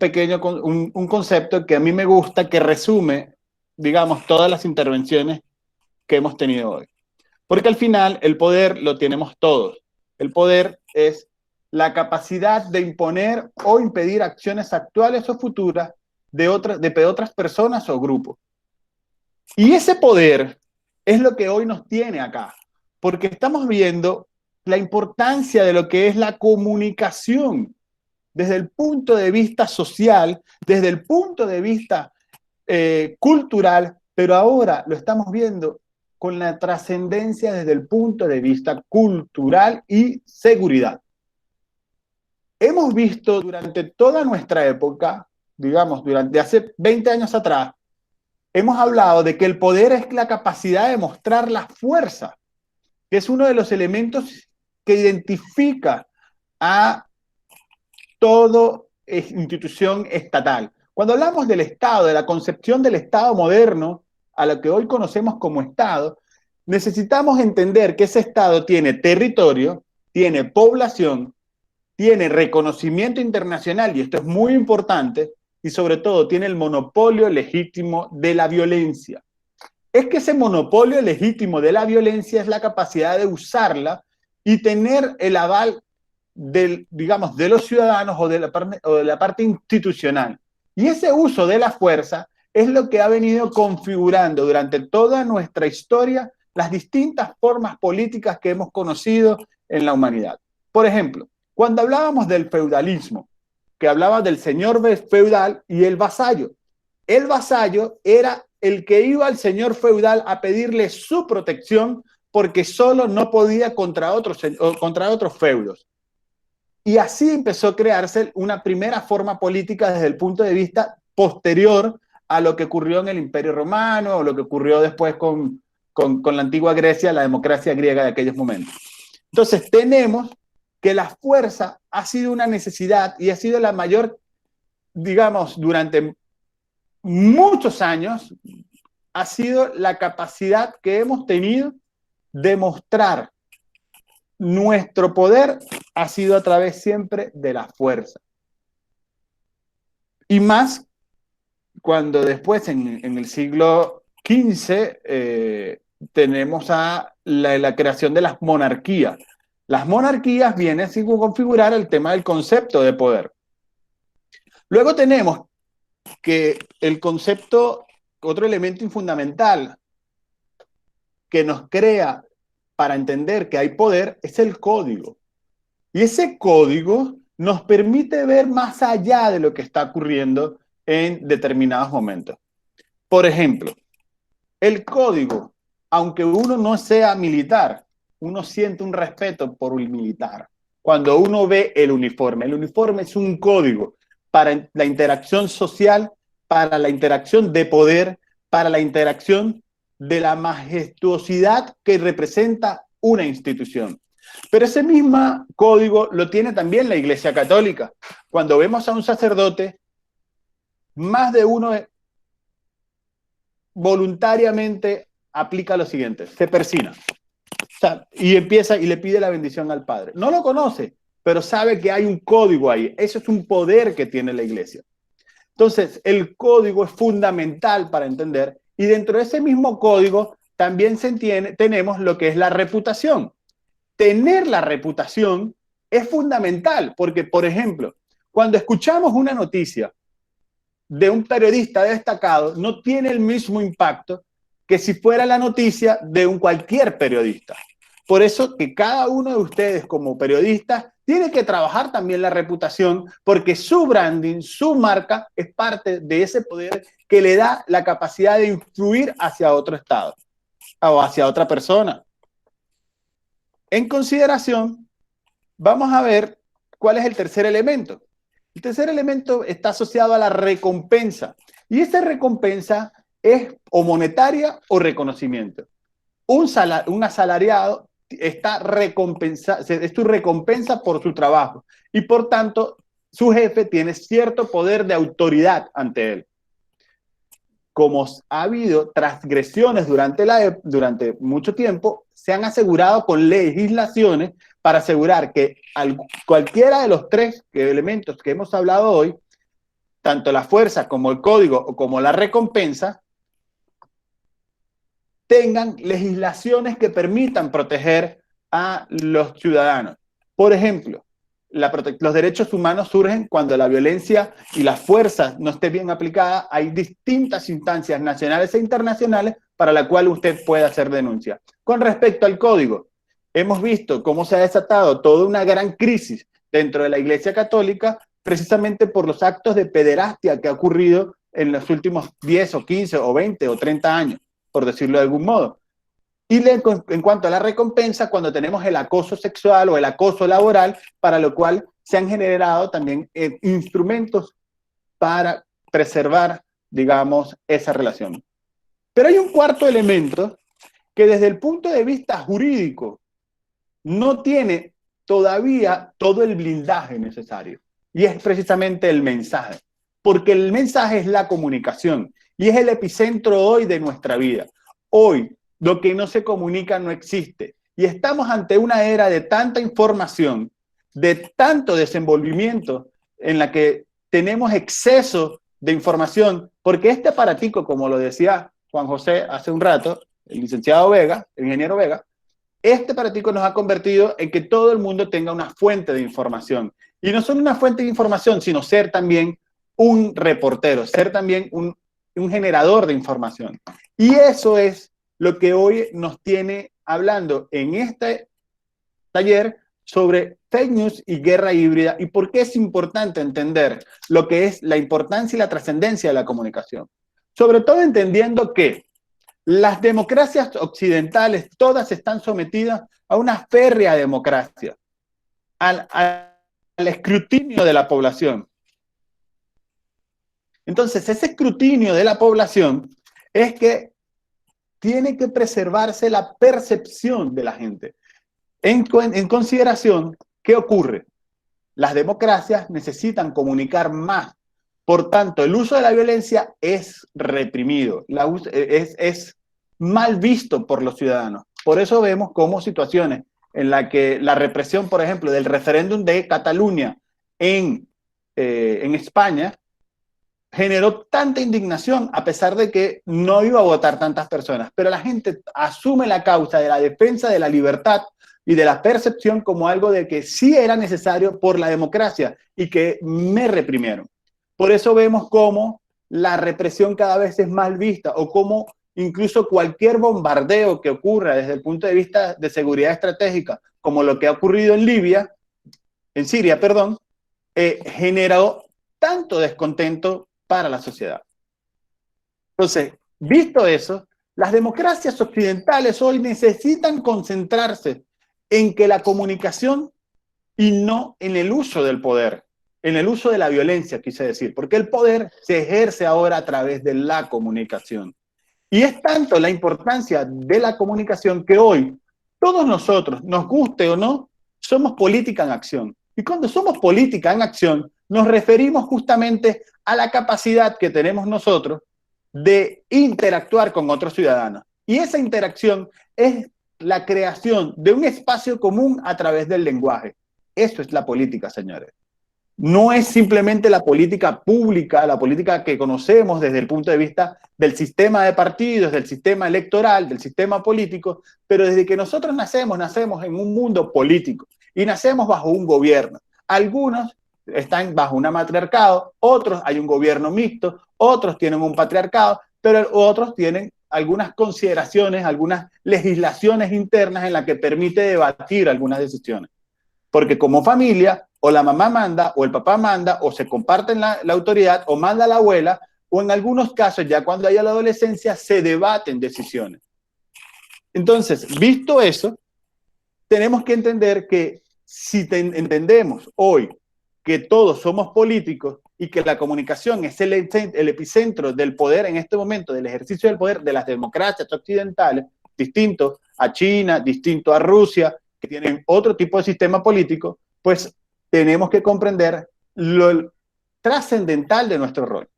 [SPEAKER 8] concepto que a mí me gusta, que resume, digamos, todas las intervenciones que hemos tenido hoy. Porque al final el poder lo tenemos todos. El poder es la capacidad de imponer o impedir acciones actuales o futuras de otras personas o grupos. Y ese poder es lo que hoy nos tiene acá, porque estamos viendo la importancia de lo que es la comunicación desde el punto de vista social, desde el punto de vista cultural, pero ahora lo estamos viendo con la trascendencia desde el punto de vista cultural y seguridad. Hemos visto durante toda nuestra época, digamos, durante hace 20 años atrás, hemos hablado de que el poder es la capacidad de mostrar la fuerza, que es uno de los elementos que identifica a toda institución estatal. Cuando hablamos del Estado, de la concepción del Estado moderno, a lo que hoy conocemos como Estado, necesitamos entender que ese Estado tiene territorio, tiene población, tiene reconocimiento internacional, y esto es muy importante, y sobre todo tiene el monopolio legítimo de la violencia. Es que ese monopolio legítimo de la violencia es la capacidad de usarla y tener el aval digamos, de los ciudadanos o de la parte institucional. Y ese uso de la fuerza es lo que ha venido configurando durante toda nuestra historia las distintas formas políticas que hemos conocido en la humanidad. Por ejemplo, cuando hablábamos del feudalismo, que hablaba del señor feudal y el vasallo era el que iba al señor feudal a pedirle su protección porque solo no podía contra otros feudos. Y así empezó a crearse una primera forma política desde el punto de vista posterior a lo que ocurrió en el Imperio Romano o lo que ocurrió después con la antigua Grecia, la democracia griega de aquellos momentos. Entonces tenemos que la fuerza ha sido una necesidad y ha sido la mayor, digamos, durante muchos años, ha sido la capacidad que hemos tenido de mostrar nuestro poder ha sido a través siempre de la fuerza. Y más cuando después, en el siglo XV, tenemos a la creación de las monarquías. Las monarquías vienen a configurar el tema del concepto de poder. Luego tenemos que el concepto, otro elemento fundamental que nos crea para entender que hay poder, es el código. Y ese código nos permite ver más allá de lo que está ocurriendo en determinados momentos. Por ejemplo, el código, aunque uno no sea militar, uno siente un respeto por el militar. Cuando uno ve el uniforme es un código para la interacción social, para la interacción de poder, para la interacción de la majestuosidad que representa una institución. Pero ese mismo código lo tiene también la Iglesia Católica. Cuando vemos a un sacerdote, más de uno voluntariamente aplica lo siguiente: se persina. O sea, y empieza y le pide la bendición al Padre. No lo conoce, pero sabe que hay un código ahí. Eso es un poder que tiene la Iglesia. Entonces, el código es fundamental para entender, y dentro de ese mismo código también tenemos lo que es la reputación. Tener la reputación es fundamental porque, por ejemplo, cuando escuchamos una noticia de un periodista destacado, no tiene el mismo impacto que si fuera la noticia de cualquier periodista. Por eso que cada uno de ustedes como periodistas tiene que trabajar también la reputación, porque su branding, su marca, es parte de ese poder que le da la capacidad de influir hacia otro estado o hacia otra persona. En consideración, vamos a ver cuál es el tercer elemento. El tercer elemento está asociado a la recompensa. Y esa recompensa es o monetaria o reconocimiento. Un asalariado está es tu recompensa por su trabajo. Y por tanto, su jefe tiene cierto poder de autoridad ante él. Como ha habido transgresiones durante mucho tiempo, se han asegurado con legislaciones para asegurar que cualquiera de los tres elementos que hemos hablado hoy, tanto la fuerza como el código o como la recompensa, tengan legislaciones que permitan proteger a los ciudadanos. Por ejemplo, los derechos humanos surgen cuando la violencia y la fuerza no esté bien aplicada. Hay distintas instancias nacionales e internacionales para la cual usted puede hacer denuncia. Con respecto al código, hemos visto cómo se ha desatado toda una gran crisis dentro de la Iglesia Católica precisamente por los actos de pederastia que ha ocurrido en los últimos 10 o 15 o 20 o 30 años, por decirlo de algún modo. Y en cuanto a la recompensa, cuando tenemos el acoso sexual o el acoso laboral, para lo cual se han generado también instrumentos para preservar, digamos, esa relación. Pero hay un cuarto elemento que desde el punto de vista jurídico no tiene todavía todo el blindaje necesario, y es precisamente el mensaje, porque el mensaje es la comunicación y es el epicentro hoy de nuestra vida. Hoy, lo que no se comunica no existe. Y estamos ante una era de tanta información, de tanto desenvolvimiento, en la que tenemos exceso de información, porque este aparatico, como lo decía Juan José hace un rato, el licenciado Vega, el ingeniero Vega, este aparatico nos ha convertido en que todo el mundo tenga una fuente de información. Y no solo una fuente de información, sino ser también un reportero, ser también un generador de información. Y eso es lo que hoy nos tiene hablando en este taller sobre fake news y guerra híbrida y por qué es importante entender lo que es la importancia y la trascendencia de la comunicación. Sobre todo entendiendo que las democracias occidentales todas están sometidas a una férrea democracia, al escrutinio de la población. Entonces, ese escrutinio de la población es que tiene que preservarse la percepción de la gente. En consideración, ¿qué ocurre? Las democracias necesitan comunicar más. Por tanto, el uso de la violencia es reprimido, es mal visto por los ciudadanos. Por eso vemos como situaciones en las que la represión, por ejemplo, del referéndum de Cataluña en España, generó tanta indignación a pesar de que no iba a votar tantas personas, pero la gente asume la causa de la defensa de la libertad y de la percepción como algo de que sí era necesario por la democracia y que me reprimieron. Por eso vemos cómo la represión cada vez es mal vista o cómo incluso cualquier bombardeo que ocurra desde el punto de vista de seguridad estratégica, como lo que ha ocurrido en Siria, generó tanto descontento para la sociedad. Entonces, visto eso, las democracias occidentales hoy necesitan concentrarse en que la comunicación y no en el uso del poder, en el uso de la violencia, quise decir, porque el poder se ejerce ahora a través de la comunicación. Y es tanto la importancia de la comunicación que hoy todos nosotros, nos guste o no, somos política en acción. Y cuando somos política en acción, nos referimos justamente a la capacidad que tenemos nosotros de interactuar con otros ciudadanos. Y esa interacción es la creación de un espacio común a través del lenguaje. Eso es la política, señores. No es simplemente la política pública, la política que conocemos desde el punto de vista del sistema de partidos, del sistema electoral, del sistema político, pero desde que nosotros nacemos en un mundo político y nacemos bajo un gobierno. Algunos están bajo un matriarcado, otros hay un gobierno mixto, otros tienen un patriarcado, pero otros tienen algunas consideraciones, algunas legislaciones internas en las que permite debatir algunas decisiones. Porque como familia, o la mamá manda, o el papá manda, o se comparten la autoridad, o manda la abuela, o en algunos casos, ya cuando haya la adolescencia, se debaten decisiones. Entonces, visto eso, tenemos que entender que si entendemos hoy que todos somos políticos y que la comunicación es el epicentro del poder en este momento, del ejercicio del poder de las democracias occidentales, distinto a China, distinto a Rusia, que tienen otro tipo de sistema político, pues tenemos que comprender lo trascendental de nuestro rol.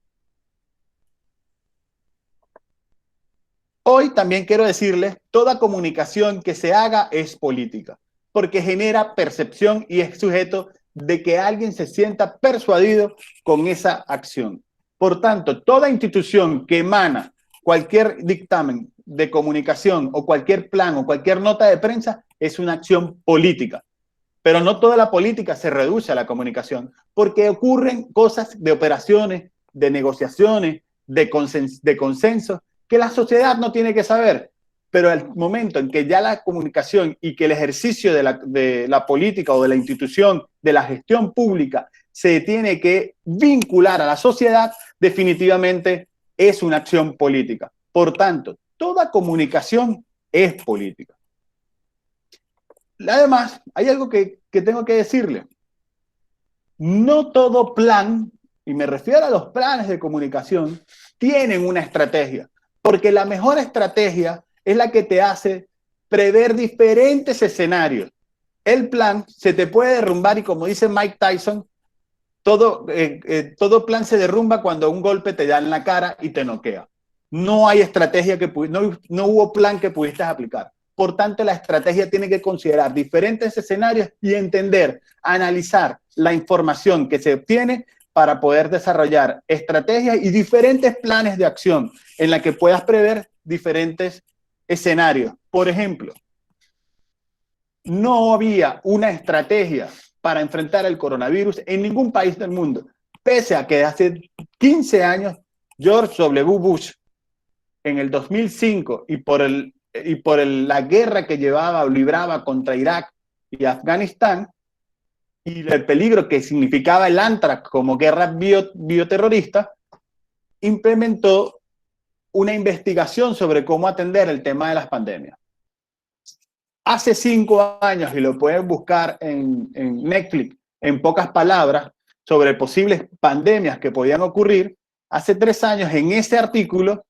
[SPEAKER 8] Hoy también quiero decirles, toda comunicación que se haga es política, porque genera percepción y es sujeto de que alguien se sienta persuadido con esa acción. Por tanto, toda institución que emana cualquier dictamen de comunicación o cualquier plan o cualquier nota de prensa es una acción política. Pero no toda la política se reduce a la comunicación, porque ocurren cosas de operaciones, de negociaciones, de consenso, que la sociedad no tiene que saber. Pero al momento en que ya la comunicación y que el ejercicio de la política o de la institución, de la gestión pública, se tiene que vincular a la sociedad, definitivamente es una acción política. Por tanto, toda comunicación es política. Además, hay algo que tengo que decirle. No todo plan, y me refiero a los planes de comunicación, tienen una estrategia, porque la mejor estrategia es la que te hace prever diferentes escenarios. El plan se te puede derrumbar y, como dice Mike Tyson, todo plan se derrumba cuando un golpe te da en la cara y te noquea. No hay estrategia no hubo plan que pudiste aplicar. Por tanto, la estrategia tiene que considerar diferentes escenarios y entender, analizar la información que se obtiene para poder desarrollar estrategias y diferentes planes de acción en la que puedas prever diferentes escenarios. Por ejemplo, no había una estrategia para enfrentar el coronavirus en ningún país del mundo, pese a que hace 15 años George W. Bush, en el 2005, y por la guerra que libraba contra Irak y Afganistán, y el peligro que significaba el Antrax como guerra bioterrorista, implementó una investigación sobre cómo atender el tema de las pandemias. Hace 5 años, y lo pueden buscar en Netflix, en pocas palabras, sobre posibles pandemias que podían ocurrir, hace 3 años en ese artículo,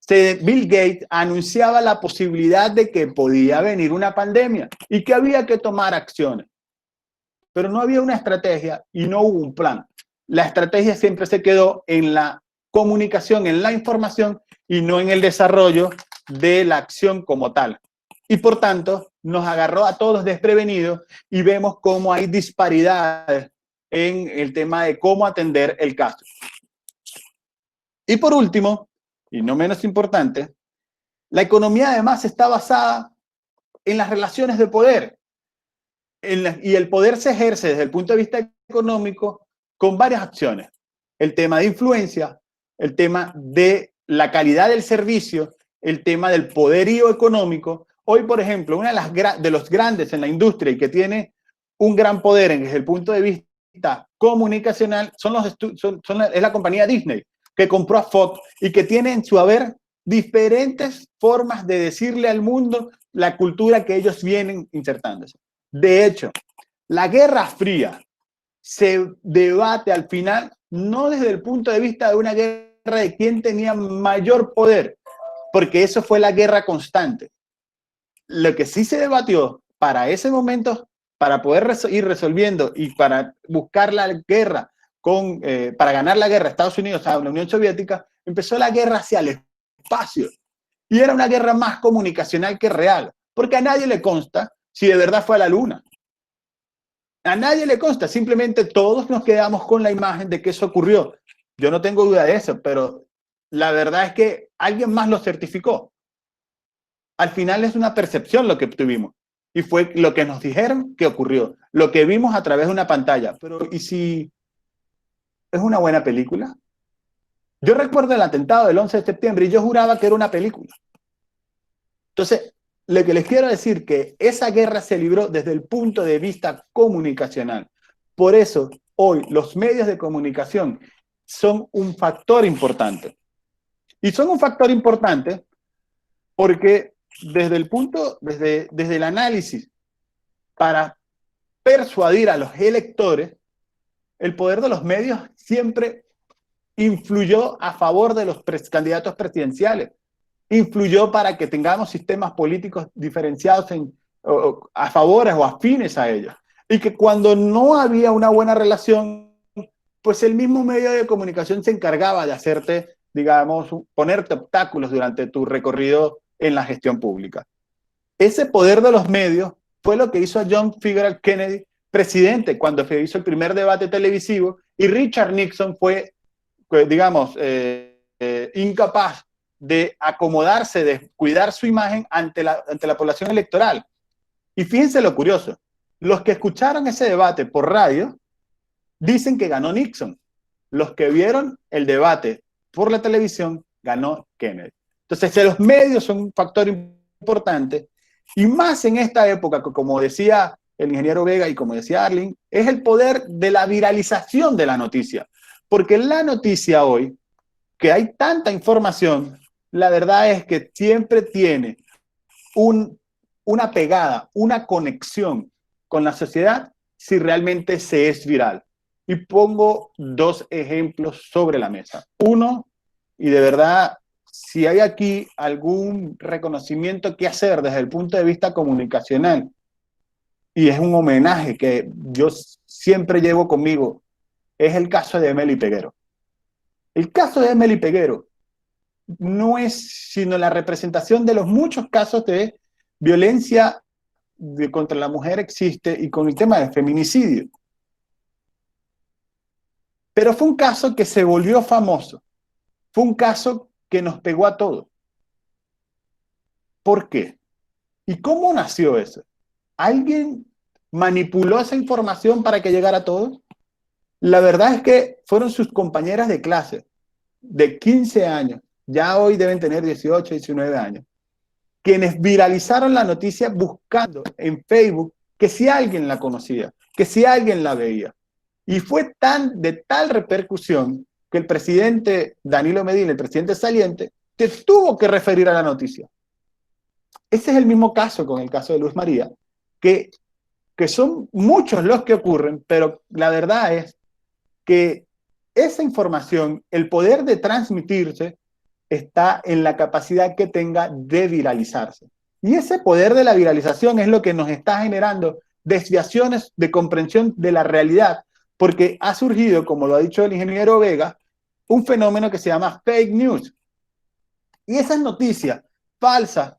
[SPEAKER 8] Bill Gates anunciaba la posibilidad de que podía venir una pandemia y que había que tomar acciones. Pero no había una estrategia y no hubo un plan. La estrategia siempre se quedó en la comunicación, en la información y no en el desarrollo de la acción como tal. Y por tanto, nos agarró a todos desprevenidos y vemos cómo hay disparidades en el tema de cómo atender el caso. Y por último, y no menos importante, la economía además está basada en las relaciones de poder. Y el poder se ejerce desde el punto de vista económico con varias acciones. El tema de influencia, el tema de la calidad del servicio, el tema del poderío económico. Hoy, por ejemplo, una de los grandes en la industria y que tiene un gran poder desde el punto de vista comunicacional es la compañía Disney, que compró a Fox y que tiene en su haber diferentes formas de decirle al mundo la cultura que ellos vienen insertándose. De hecho, la Guerra Fría se debate al final no desde el punto de vista de una guerra de quién tenía mayor poder, porque eso fue la guerra constante. Lo que sí se debatió para ese momento, para poder ir resolviendo y para buscar la guerra, para ganar la guerra Estados Unidos a la Unión Soviética, empezó la guerra hacia el espacio. Y era una guerra más comunicacional que real, porque a nadie le consta si de verdad fue a la Luna. A nadie le consta, simplemente todos nos quedamos con la imagen de que eso ocurrió. Yo no tengo duda de eso, pero la verdad es que alguien más lo certificó. Al final es una percepción lo que tuvimos. Y fue lo que nos dijeron que ocurrió, lo que vimos a través de una pantalla. Pero ¿y si es una buena película? Yo recuerdo el atentado del 11 de septiembre y yo juraba que era una película. Entonces, lo que les quiero decir que esa guerra se libró desde el punto de vista comunicacional. Por eso, hoy, los medios de comunicación son un factor importante. Y son un factor importante porque desde el análisis para persuadir a los electores, el poder de los medios siempre influyó a favor de los candidatos presidenciales, influyó para que tengamos sistemas políticos diferenciados a favores o afines a ellos. Y que cuando no había una buena relación, pues el mismo medio de comunicación se encargaba de hacerte, digamos, ponerte obstáculos durante tu recorrido en la gestión pública. Ese poder de los medios fue lo que hizo a John Fitzgerald Kennedy presidente cuando se hizo el primer debate televisivo, y Richard Nixon fue, digamos, incapaz de acomodarse, de cuidar su imagen ante la población electoral. Y fíjense lo curioso, los que escucharon ese debate por radio dicen que ganó Nixon. Los que vieron el debate por la televisión, ganó Kennedy. Entonces, los medios son un factor importante, y más en esta época, como decía el ingeniero Vega y como decía Arling, es el poder de la viralización de la noticia. Porque la noticia hoy, que hay tanta información, la verdad es que siempre tiene una pegada, una conexión con la sociedad si realmente se es viral. Y pongo dos ejemplos sobre la mesa. Uno, y de verdad, si hay aquí algún reconocimiento que hacer desde el punto de vista comunicacional, y es un homenaje que yo siempre llevo conmigo, es el caso de Emely Peguero. El caso de Emely Peguero no es sino la representación de los muchos casos de violencia contra la mujer existe, y con el tema del feminicidio. Pero fue un caso que se volvió famoso. Fue un caso que nos pegó a todos. ¿Por qué? ¿Y cómo nació eso? ¿Alguien manipuló esa información para que llegara a todos? La verdad es que fueron sus compañeras de clase de 15 años, ya hoy deben tener 18, 19 años, quienes viralizaron la noticia buscando en Facebook que si alguien la conocía, que si alguien la veía. Y fue de tal repercusión que el presidente Danilo Medina, el presidente saliente, se tuvo que referir a la noticia. Ese es el mismo caso con el caso de Luz María, que son muchos los que ocurren, pero la verdad es que esa información, el poder de transmitirse, está en la capacidad que tenga de viralizarse. Y ese poder de la viralización es lo que nos está generando desviaciones de comprensión de la realidad, porque ha surgido, como lo ha dicho el ingeniero Vega, un fenómeno que se llama fake news. Y esas noticias falsas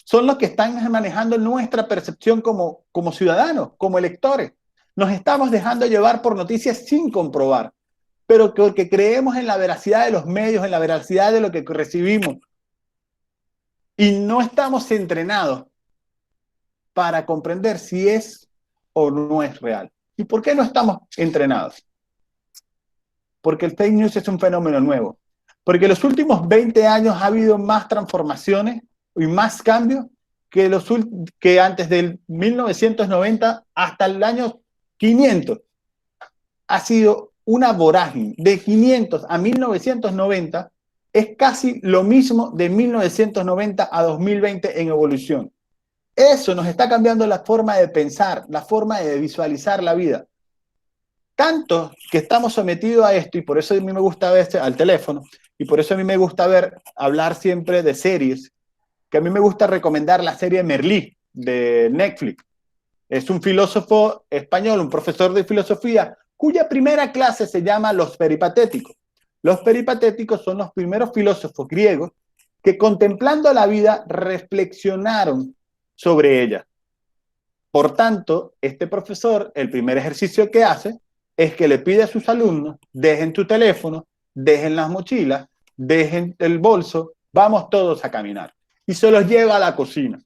[SPEAKER 8] son los que están manejando nuestra percepción como ciudadanos, como electores. Nos estamos dejando llevar por noticias sin comprobar, pero porque creemos en la veracidad de los medios, en la veracidad de lo que recibimos. Y no estamos entrenados para comprender si es o no es real. ¿Y por qué no estamos entrenados? Porque el fake news es un fenómeno nuevo. Porque en los últimos 20 años ha habido más transformaciones y más cambios que antes del 1990 hasta el año 500. Ha sido una vorágine. De 500 a 1990 es casi lo mismo de 1990 a 2020 en evolución. Eso nos está cambiando la forma de pensar, la forma de visualizar la vida. Tanto que estamos sometidos a esto, y por eso a mí me gusta ver al teléfono, y por eso a mí me gusta hablar siempre de series, que a mí me gusta recomendar la serie Merlí de Netflix. Es un filósofo español, un profesor de filosofía, cuya primera clase se llama Los Peripatéticos. Los peripatéticos son los primeros filósofos griegos que, contemplando la vida, reflexionaron sobre ella. Por tanto, este profesor, el primer ejercicio que hace es que le pide a sus alumnos, dejen tu teléfono, dejen las mochilas, dejen el bolso, vamos todos a caminar. Y se los lleva a la cocina.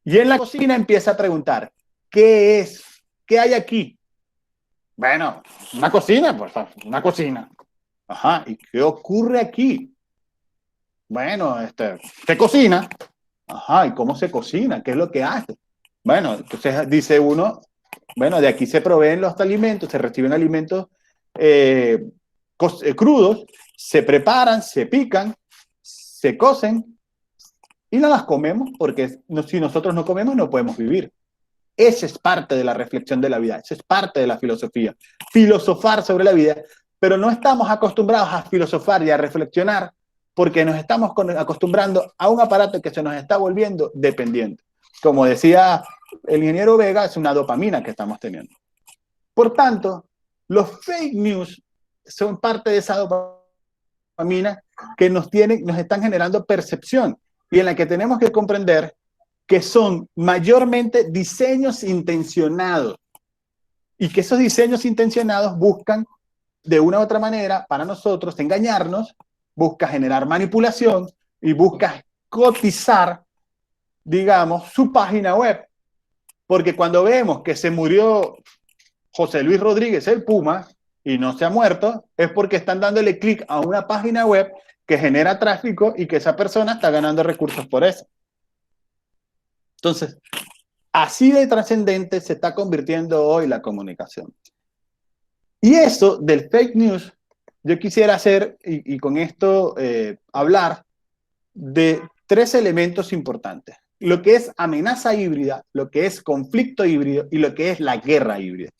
[SPEAKER 8] Y en la cocina empieza a preguntar, ¿qué es? ¿Qué hay aquí? Bueno, una cocina, pues una cocina. Ajá, ¿y qué ocurre aquí? Bueno, se cocina. Ajá, ¿y cómo se cocina? ¿Qué es lo que hace? Bueno, entonces dice uno, bueno, de aquí se proveen los alimentos, se reciben alimentos crudos, se preparan, se pican, se cocen y no las comemos porque si nosotros no comemos no podemos vivir. Esa es parte de la reflexión de la vida, esa es parte de la filosofía. Filosofar sobre la vida, pero no estamos acostumbrados a filosofar y a reflexionar porque nos estamos acostumbrando a un aparato que se nos está volviendo dependiente. Como decía el ingeniero Vega, es una dopamina que estamos teniendo. Por tanto, los fake news son parte de esa dopamina que nos están generando percepción y en la que tenemos que comprender que son mayormente diseños intencionados y que esos diseños intencionados buscan de una u otra manera para nosotros engañarnos, busca generar manipulación y busca cotizar, digamos, su página web. Porque cuando vemos que se murió José Luis Rodríguez, el Puma, y no se ha muerto, es porque están dándole clic a una página web que genera tráfico y que esa persona está ganando recursos por eso. Entonces, así de trascendente se está convirtiendo hoy la comunicación. Y eso del fake news, yo quisiera hacer, y con esto hablar de 3 elementos importantes. Lo que es amenaza híbrida, lo que es conflicto híbrido y lo que es la guerra híbrida.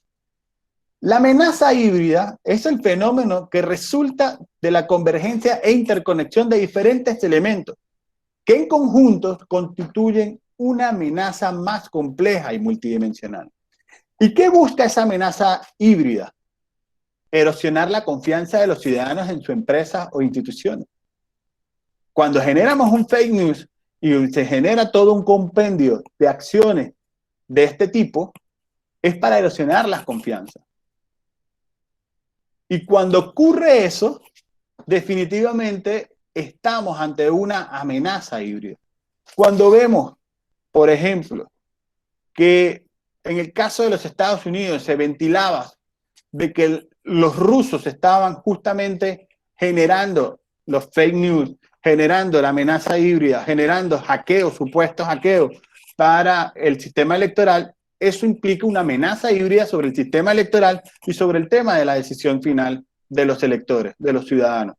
[SPEAKER 8] La amenaza híbrida es el fenómeno que resulta de la convergencia e interconexión de diferentes elementos que en conjunto constituyen una amenaza más compleja y multidimensional. ¿Y qué busca esa amenaza híbrida? Erosionar la confianza de los ciudadanos en su empresa o instituciones. Cuando generamos un fake news y se genera todo un compendio de acciones de este tipo, es para erosionar las confianzas. Y cuando ocurre eso, definitivamente estamos ante una amenaza híbrida. Cuando vemos, por ejemplo, que en el caso de los Estados Unidos se ventilaba de que los rusos estaban justamente generando los fake news, generando la amenaza híbrida, generando hackeos, supuestos hackeos para el sistema electoral, eso implica una amenaza híbrida sobre el sistema electoral y sobre el tema de la decisión final de los electores, de los ciudadanos.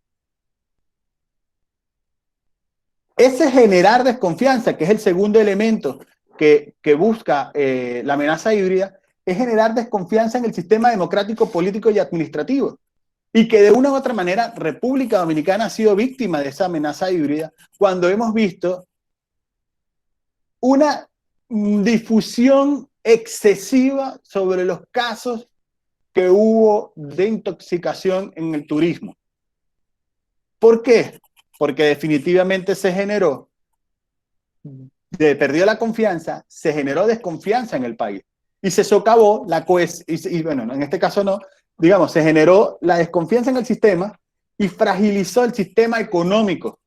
[SPEAKER 8] Ese generar desconfianza, que es el segundo elemento que busca la amenaza híbrida, es generar desconfianza en el sistema democrático, político y administrativo. Y que de una u otra manera República Dominicana ha sido víctima de esa amenaza híbrida cuando hemos visto una difusión excesiva sobre los casos que hubo de intoxicación en el turismo. ¿Por qué? Porque definitivamente se generó, perdió la confianza, se generó desconfianza en el país y se socavó la cohesión, y bueno, en este caso no, digamos, se generó la desconfianza en el sistema y fragilizó el sistema económico.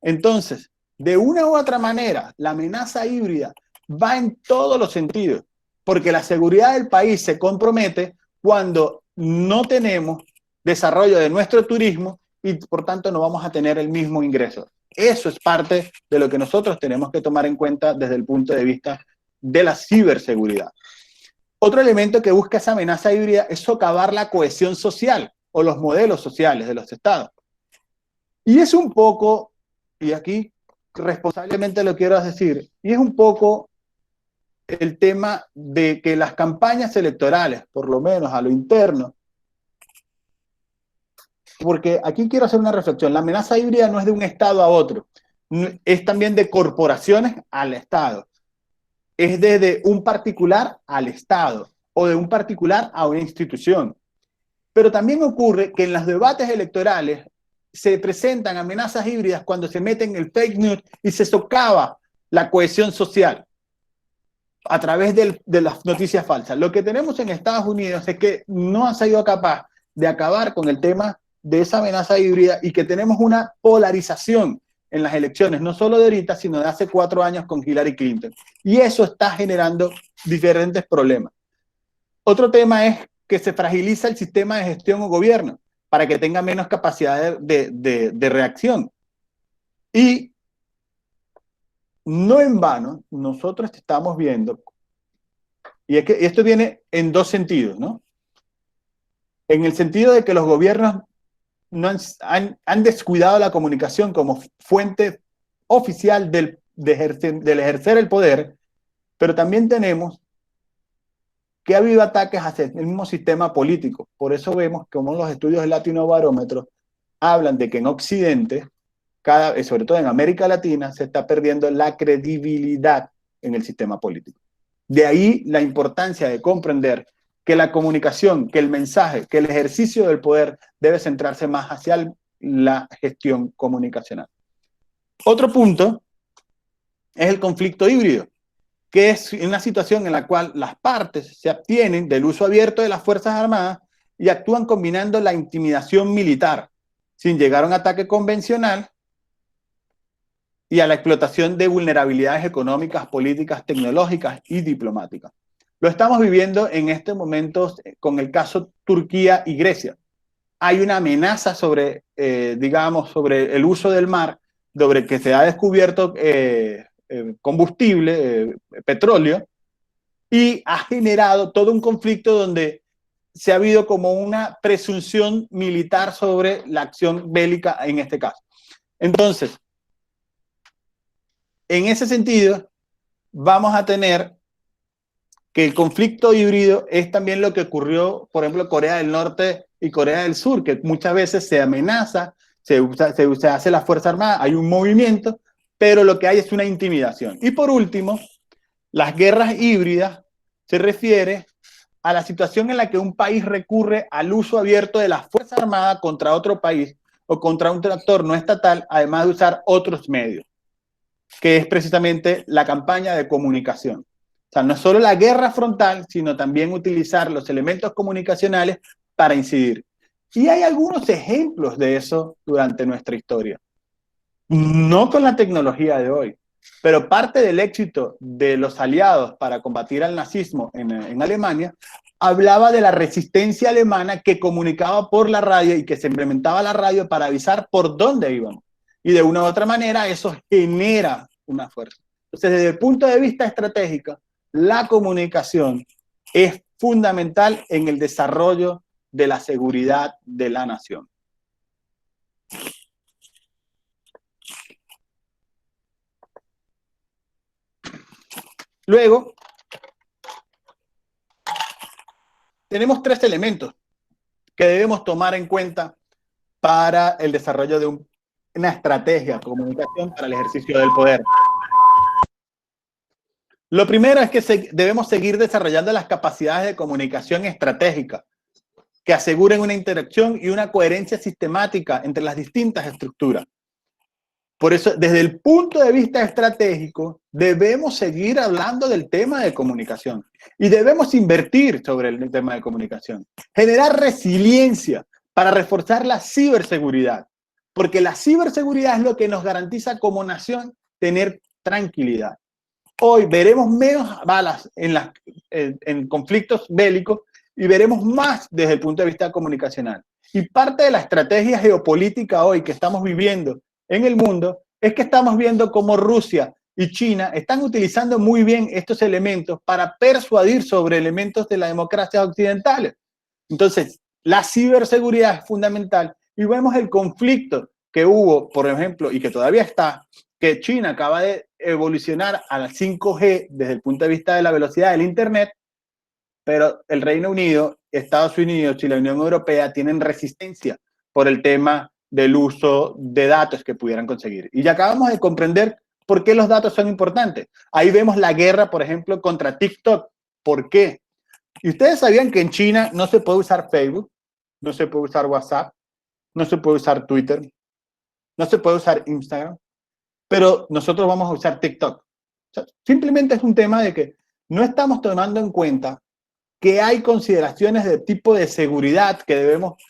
[SPEAKER 8] Entonces, de una u otra manera, la amenaza híbrida va en todos los sentidos, porque la seguridad del país se compromete cuando no tenemos desarrollo de nuestro turismo y por tanto no vamos a tener el mismo ingreso. Eso es parte de lo que nosotros tenemos que tomar en cuenta desde el punto de vista de la ciberseguridad. Otro elemento que busca esa amenaza híbrida es socavar la cohesión social o los modelos sociales de los estados. Y es un poco, y aquí responsablemente lo quiero decir, y es un poco el tema de que las campañas electorales, por lo menos a lo interno, porque aquí quiero hacer una reflexión, la amenaza híbrida no es de un estado a otro, es también de corporaciones al estado, es desde un particular al estado o de un particular a una institución. Pero también ocurre que en los debates electorales se presentan amenazas híbridas cuando se meten el fake news y se socava la cohesión social. a través de las noticias falsas. Lo que tenemos en Estados Unidos es que no han sido capaz de acabar con el tema de esa amenaza híbrida y que tenemos una polarización en las elecciones, no solo de ahorita, sino de hace 4 años con Hillary Clinton. Y eso está generando diferentes problemas. Otro tema es que se fragiliza el sistema de gestión o gobierno para que tenga menos capacidad de reacción. Y no en vano, nosotros estamos viendo, y es que esto viene en 2 sentidos, ¿no? En el sentido de que los gobiernos no han descuidado la comunicación como fuente oficial del ejercer el poder, pero también tenemos que ha habido ataques hacia el mismo sistema político. Por eso vemos como los estudios del Latino Barómetro hablan de que en Occidente, sobre todo en América Latina, se está perdiendo la credibilidad en el sistema político. De ahí la importancia de comprender que la comunicación, que el mensaje, que el ejercicio del poder debe centrarse más hacia la gestión comunicacional. Otro punto es el conflicto híbrido, que es una situación en la cual las partes se abstienen del uso abierto de las Fuerzas Armadas y actúan combinando la intimidación militar, sin llegar a un ataque convencional, y a la explotación de vulnerabilidades económicas, políticas, tecnológicas y diplomáticas. Lo estamos viviendo en estos momentos con el caso Turquía y Grecia. Hay una amenaza sobre, sobre el uso del mar, sobre que se ha descubierto combustible, petróleo, y ha generado todo un conflicto donde se ha habido como una presunción militar sobre la acción bélica en este caso. Entonces, en ese sentido, vamos a tener que el conflicto híbrido es también lo que ocurrió, por ejemplo, Corea del Norte y Corea del Sur, que muchas veces se amenaza, se hace la Fuerza Armada, hay un movimiento, pero lo que hay es una intimidación. Y por último, las guerras híbridas se refiere a la situación en la que un país recurre al uso abierto de la Fuerza Armada contra otro país o contra un actor no estatal, además de usar otros medios, que es precisamente la campaña de comunicación. O sea, no solo la guerra frontal, sino también utilizar los elementos comunicacionales para incidir. Y hay algunos ejemplos de eso durante nuestra historia. No con la tecnología de hoy, pero parte del éxito de los aliados para combatir al nazismo en Alemania hablaba de la resistencia alemana que comunicaba por la radio y que se implementaba la radio para avisar por dónde íbamos. Y de una u otra manera eso genera una fuerza. Entonces, desde el punto de vista estratégico, la comunicación es fundamental en el desarrollo de la seguridad de la nación. Luego, tenemos 3 elementos que debemos tomar en cuenta para el desarrollo de una estrategia de comunicación para el ejercicio del poder. Lo primero es que debemos seguir desarrollando las capacidades de comunicación estratégica que aseguren una interacción y una coherencia sistemática entre las distintas estructuras. Por eso, desde el punto de vista estratégico, debemos seguir hablando del tema de comunicación y debemos invertir sobre el tema de comunicación. Generar resiliencia para reforzar la ciberseguridad, porque la ciberseguridad es lo que nos garantiza como nación tener tranquilidad. Hoy veremos menos balas en conflictos bélicos y veremos más desde el punto de vista comunicacional. Y parte de la estrategia geopolítica hoy que estamos viviendo en el mundo es que estamos viendo cómo Rusia y China están utilizando muy bien estos elementos para persuadir sobre elementos de la democracia occidentales. Entonces, la ciberseguridad es fundamental y vemos el conflicto que hubo, por ejemplo, y que todavía está, que China acaba de evolucionar a la 5G desde el punto de vista de la velocidad del Internet, pero el Reino Unido, Estados Unidos y la Unión Europea tienen resistencia por el tema del uso de datos que pudieran conseguir. Y ya acabamos de comprender por qué los datos son importantes. Ahí vemos la guerra, por ejemplo, contra TikTok. ¿Por qué? Y ustedes sabían que en China no se puede usar Facebook, no se puede usar WhatsApp, no se puede usar Twitter, no se puede usar Instagram, pero nosotros vamos a usar TikTok. O sea, simplemente es un tema de que no estamos tomando en cuenta que hay consideraciones de tipo de seguridad que debemos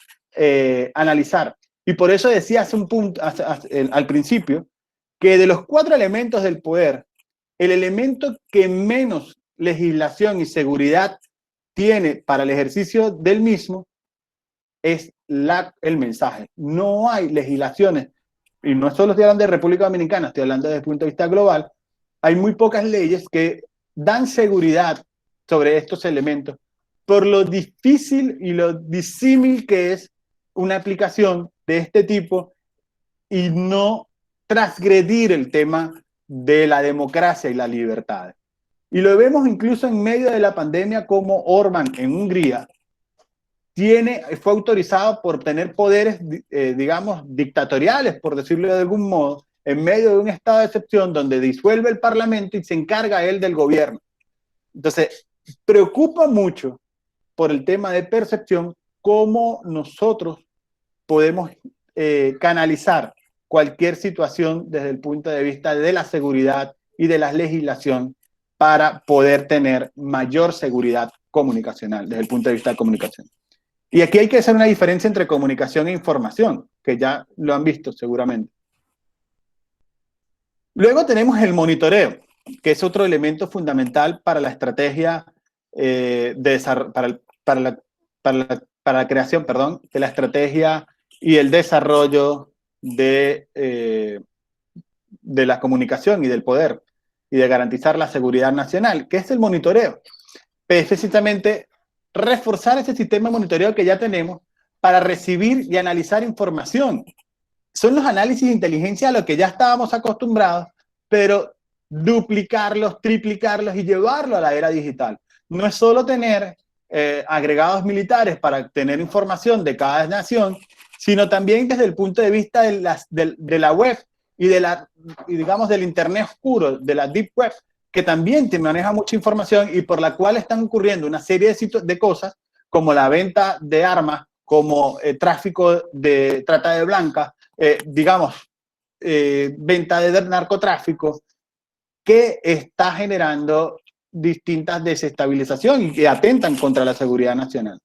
[SPEAKER 8] analizar. Y por eso decía al principio que de los 4 elementos del poder, el elemento que menos legislación y seguridad tiene para el ejercicio del mismo es el mensaje. No hay legislaciones, y no solo estoy hablando de República Dominicana, estoy hablando desde el punto de vista global, hay muy pocas leyes que dan seguridad sobre estos elementos por lo difícil y lo disímil que es una aplicación de este tipo y no transgredir el tema de la democracia y la libertad. Y lo vemos incluso en medio de la pandemia, como Orbán en Hungría fue autorizado por tener poderes, digamos, dictatoriales, por decirlo de algún modo, en medio de un estado de excepción donde disuelve el parlamento y se encarga él del gobierno. Entonces, preocupa mucho por el tema de percepción cómo nosotros podemos canalizar cualquier situación desde el punto de vista de la seguridad y de la legislación para poder tener mayor seguridad comunicacional desde el punto de vista de comunicación. Y aquí hay que hacer una diferencia entre comunicación e información, que ya lo han visto seguramente. Luego tenemos el monitoreo, que es otro elemento fundamental para la estrategia para la creación, de la estrategia y el desarrollo de la comunicación y del poder y de garantizar la seguridad nacional, que es el monitoreo. Precisamente reforzar ese sistema de monitoreo que ya tenemos para recibir y analizar información. Son los análisis de inteligencia a los que ya estábamos acostumbrados, pero duplicarlos, triplicarlos y llevarlo a la era digital. No es solo tener agregados militares para tener información de cada nación, sino también desde el punto de vista de la web y digamos del internet oscuro, de la deep web, que también te maneja mucha información y por la cual están ocurriendo una serie de cosas como la venta de armas, como tráfico de trata de blancas, venta de narcotráfico, que está generando distintas desestabilizaciones y que atentan contra la seguridad nacional.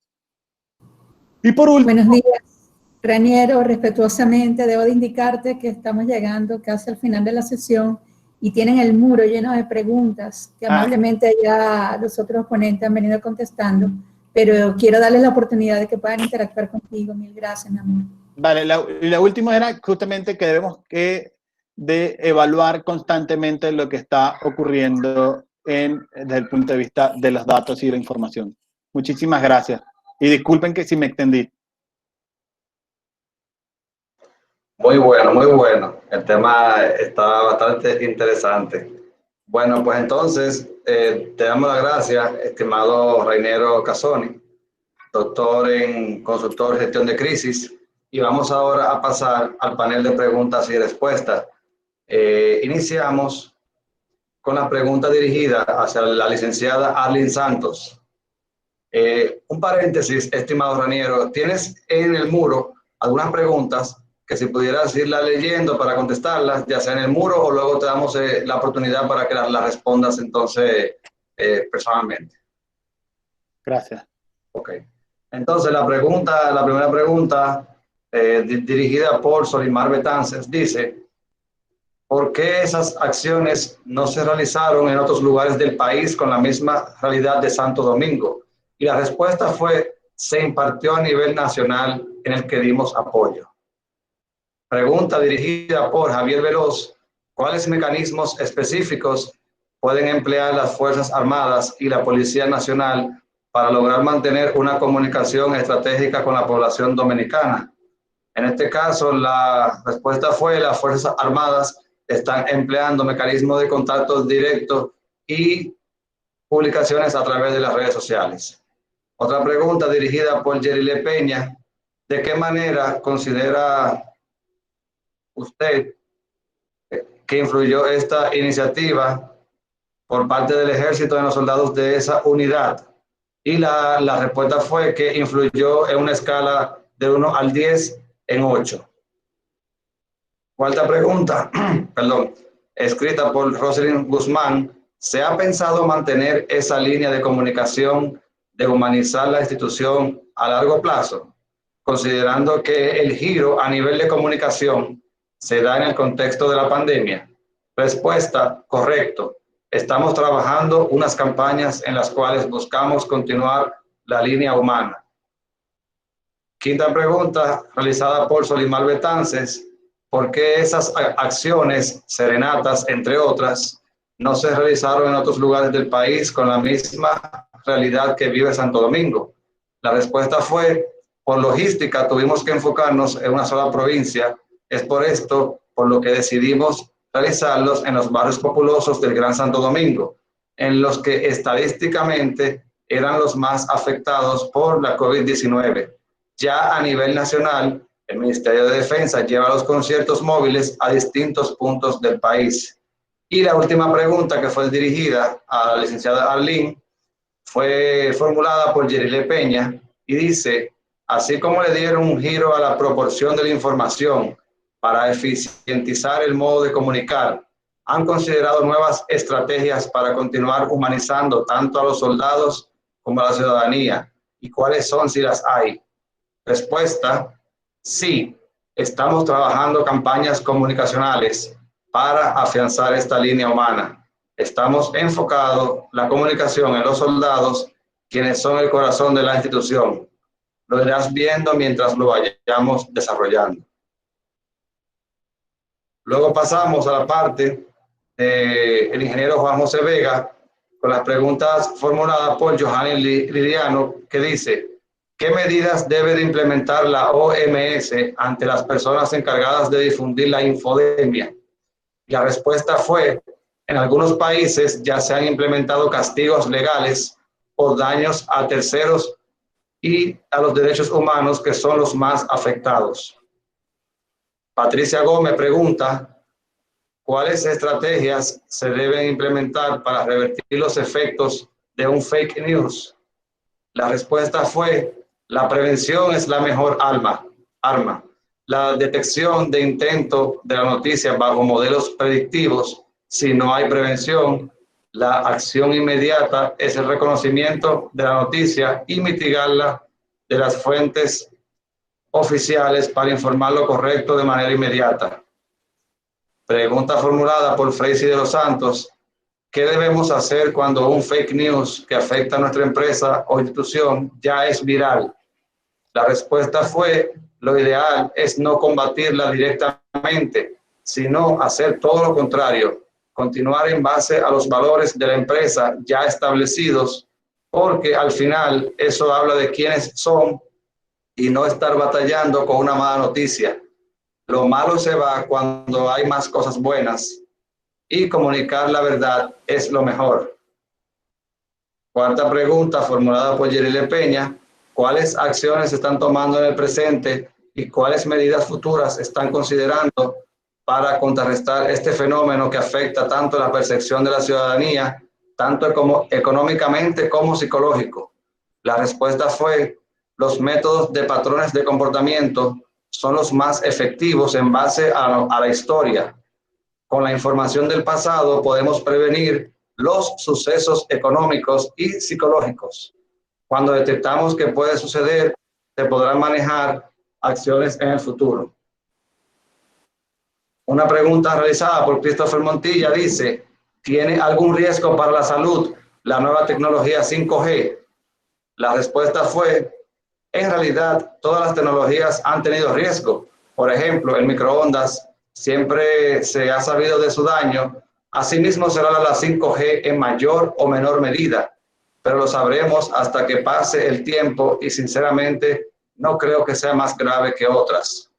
[SPEAKER 8] Y por último...
[SPEAKER 3] Buenos días, Raniero. Respetuosamente debo de indicarte que estamos llegando casi al final de la sesión y tienen el muro lleno de preguntas que amablemente ya los otros ponentes han venido contestando, pero quiero darles la oportunidad de que puedan interactuar contigo. Mil gracias, mi amor.
[SPEAKER 8] Vale, la última era justamente que debemos de evaluar constantemente lo que está ocurriendo desde el punto de vista de los datos y la información. Muchísimas gracias. Y disculpen que si me extendí.
[SPEAKER 2] Muy bueno, muy bueno. El tema está bastante interesante. Bueno, pues entonces te damos las gracias, estimado Raniero Casoni, doctor en consultor gestión de crisis. Y vamos ahora a pasar al panel de preguntas y respuestas. Iniciamos con la pregunta dirigida hacia la licenciada Arlene Santos. Un paréntesis, estimado Raniero, tienes en el muro algunas preguntas que si pudieras irlas leyendo para contestarlas, ya sea en el muro o luego te damos la oportunidad para que las respondas entonces personalmente.
[SPEAKER 8] Gracias.
[SPEAKER 2] Ok. Entonces la primera pregunta dirigida por Solimar Betances dice: ¿por qué esas acciones no se realizaron en otros lugares del país con la misma realidad de Santo Domingo? Y la respuesta fue: se impartió a nivel nacional en el que dimos apoyo. Pregunta dirigida por Javier Veloz: ¿cuáles mecanismos específicos pueden emplear las Fuerzas Armadas y la Policía Nacional para lograr mantener una comunicación estratégica con la población dominicana? En este caso, la respuesta fue: las Fuerzas Armadas están empleando mecanismos de contacto directo y publicaciones a través de las redes sociales. Otra pregunta dirigida por Yerile Peña: ¿de qué manera considera usted que influyó esta iniciativa por parte del ejército en los soldados de esa unidad? Y la respuesta fue que influyó en una escala de 1 al 10 en 8. Cuarta pregunta, perdón, escrita por Rosalind Guzmán: ¿Se ha pensado mantener esa línea de comunicación de humanizar la institución a largo plazo, considerando que el giro a nivel de comunicación se da en el contexto de la pandemia? Respuesta: correcto. Estamos trabajando unas campañas en las cuales buscamos continuar la línea humana. Quinta pregunta, realizada por Solimar Betances: ¿por qué esas acciones, serenatas, entre otras, no se realizaron en otros lugares del país con la misma realidad que vive Santo Domingo? La respuesta fue: por logística tuvimos que enfocarnos en una sola provincia. Es por esto por lo que decidimos realizarlos en los barrios populosos del Gran Santo Domingo, en los que estadísticamente eran los más afectados por la COVID-19. Ya a nivel nacional, el Ministerio de Defensa lleva los conciertos móviles a distintos puntos del país. Y la última pregunta, que fue dirigida a la licenciada Arlene, fue formulada por Yerile Peña y dice: así como le dieron un giro a la proporción de la información para eficientizar el modo de comunicar, ¿han considerado nuevas estrategias para continuar humanizando tanto a los soldados como a la ciudadanía? ¿Y cuáles son, si las hay? Respuesta: sí, estamos trabajando campañas comunicacionales para afianzar esta línea humana. Estamos enfocando la comunicación en los soldados, quienes son el corazón de la institución. Lo irás viendo mientras lo vayamos desarrollando. Luego pasamos a la parte del ingeniero Juan José Vega, con las preguntas formuladas por Johanny Liriano, que dice: ¿qué medidas debe de implementar la OMS ante las personas encargadas de difundir la infodemia? La respuesta fue: en algunos países ya se han implementado castigos legales por daños a terceros y a los derechos humanos, que son los más afectados. Patricia Gómez pregunta: ¿cuáles estrategias se deben implementar para revertir los efectos de un fake news? La respuesta fue: la prevención es la mejor arma. La detección de intento de la noticia bajo modelos predictivos. Si no hay prevención, la acción inmediata es el reconocimiento de la noticia y mitigarla de las fuentes oficiales para informar lo correcto de manera inmediata. Pregunta formulada por Freisy de los Santos: ¿qué debemos hacer cuando un fake news que afecta a nuestra empresa o institución ya es viral? La respuesta fue: lo ideal es no combatirla directamente, sino hacer todo lo contrario, continuar en base a los valores de la empresa ya establecidos, porque al final eso habla de quiénes son, y no estar batallando con una mala noticia. Lo malo se va cuando hay más cosas buenas, y comunicar la verdad es lo mejor. Cuarta pregunta, formulada por Yerile Peña: ¿cuáles acciones se están tomando en el presente y cuáles medidas futuras están considerando para contrarrestar este fenómeno que afecta tanto la percepción de la ciudadanía, tanto como económicamente como psicológico? La respuesta fue: los métodos de patrones de comportamiento son los más efectivos en base a la historia. Con la información del pasado podemos prevenir los sucesos económicos y psicológicos. Cuando detectamos que puede suceder, se podrán manejar acciones en el futuro. Una pregunta realizada por Christopher Montilla dice: ¿tiene algún riesgo para la salud la nueva tecnología 5G? La respuesta fue: en realidad todas las tecnologías han tenido riesgo. Por ejemplo, el microondas siempre se ha sabido de su daño. Asimismo será la 5G en mayor o menor medida, pero lo sabremos hasta que pase el tiempo y sinceramente no creo que sea más grave que otras.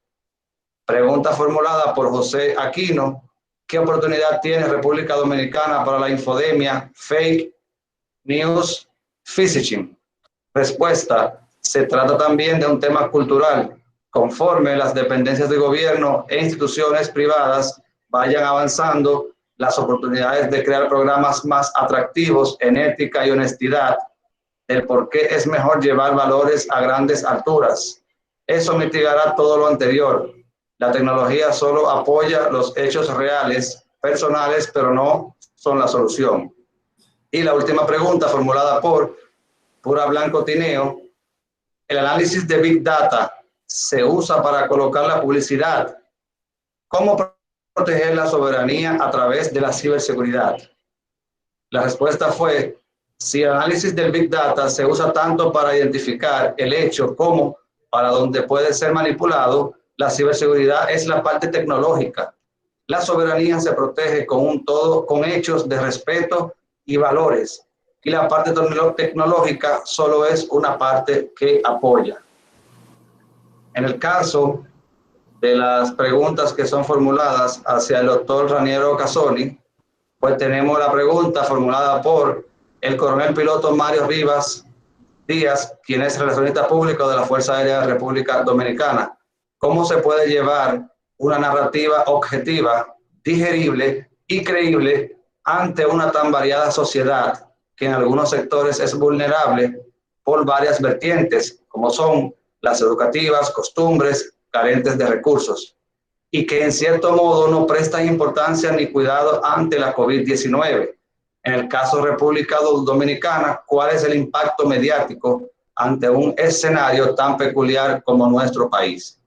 [SPEAKER 2] Pregunta formulada por José Aquino: ¿qué oportunidad tiene República Dominicana para la infodemia, fake news, phishing? Respuesta: se trata también de un tema cultural. Conforme las dependencias de gobierno e instituciones privadas vayan avanzando, las oportunidades de crear programas más atractivos en ética y honestidad, el por qué es mejor llevar valores a grandes alturas. Eso mitigará todo lo anterior. La tecnología solo apoya los hechos reales, personales, pero no son la solución. Y la última pregunta formulada por Pura Blanco Tineo: el análisis de Big Data se usa para colocar la publicidad. ¿Cómo proteger la soberanía a través de la ciberseguridad? La respuesta fue: si el análisis del Big Data se usa tanto para identificar el hecho como para donde puede ser manipulado, la ciberseguridad es la parte tecnológica. La soberanía se protege con hechos de respeto y valores, y la parte tecnológica solo es una parte que apoya. En el caso de las preguntas que son formuladas hacia el doctor Raniero Casoni, pues tenemos la pregunta formulada por el coronel piloto Mario Rivas Díaz, quien es relacionista público de la Fuerza Aérea de República Dominicana. ¿Cómo se puede llevar una narrativa objetiva, digerible y creíble ante una tan variada sociedad que en algunos sectores es vulnerable por varias vertientes, como son las educativas, costumbres, carentes de recursos, y que en cierto modo no prestan importancia ni cuidado ante la COVID-19? En el caso de República Dominicana, ¿cuál es el impacto mediático ante un escenario tan peculiar como nuestro país?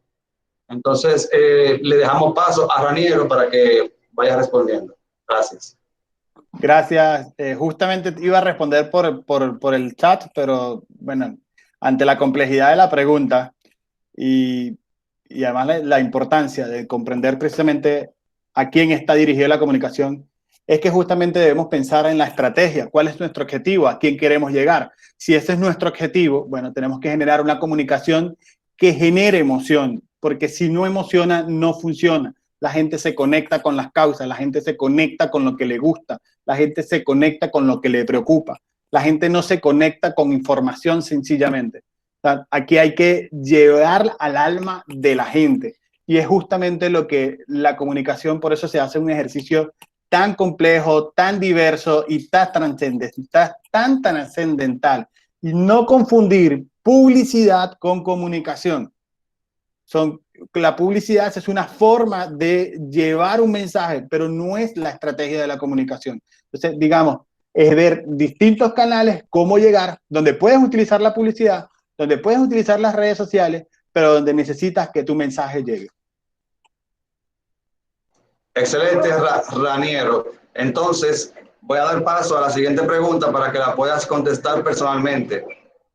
[SPEAKER 2] Entonces, le dejamos paso a Raniero para que vaya respondiendo. Gracias.
[SPEAKER 8] Gracias. Justamente iba a responder por el chat, pero bueno, ante la complejidad de la pregunta y además la importancia de comprender precisamente a quién está dirigida la comunicación, es que justamente debemos pensar en la estrategia. ¿Cuál es nuestro objetivo? ¿A quién queremos llegar? Si ese es nuestro objetivo, bueno, tenemos que generar una comunicación que genere emoción, porque si no emociona, no funciona. La gente se conecta con las causas, la gente se conecta con lo que le gusta, la gente se conecta con lo que le preocupa. La gente no se conecta con información sencillamente. O sea, aquí hay que llegar al alma de la gente. Y es justamente lo que la comunicación, por eso se hace un ejercicio tan complejo, tan diverso y tan trascendental. Y no confundir publicidad con comunicación. La publicidad es una forma de llevar un mensaje, pero no es la estrategia de la comunicación. Entonces, digamos, es ver distintos canales, cómo llegar, donde puedes utilizar la publicidad, donde puedes utilizar las redes sociales, pero donde necesitas que tu mensaje llegue.
[SPEAKER 2] Excelente, Raniero. Entonces, voy a dar paso a la siguiente pregunta para que la puedas contestar personalmente.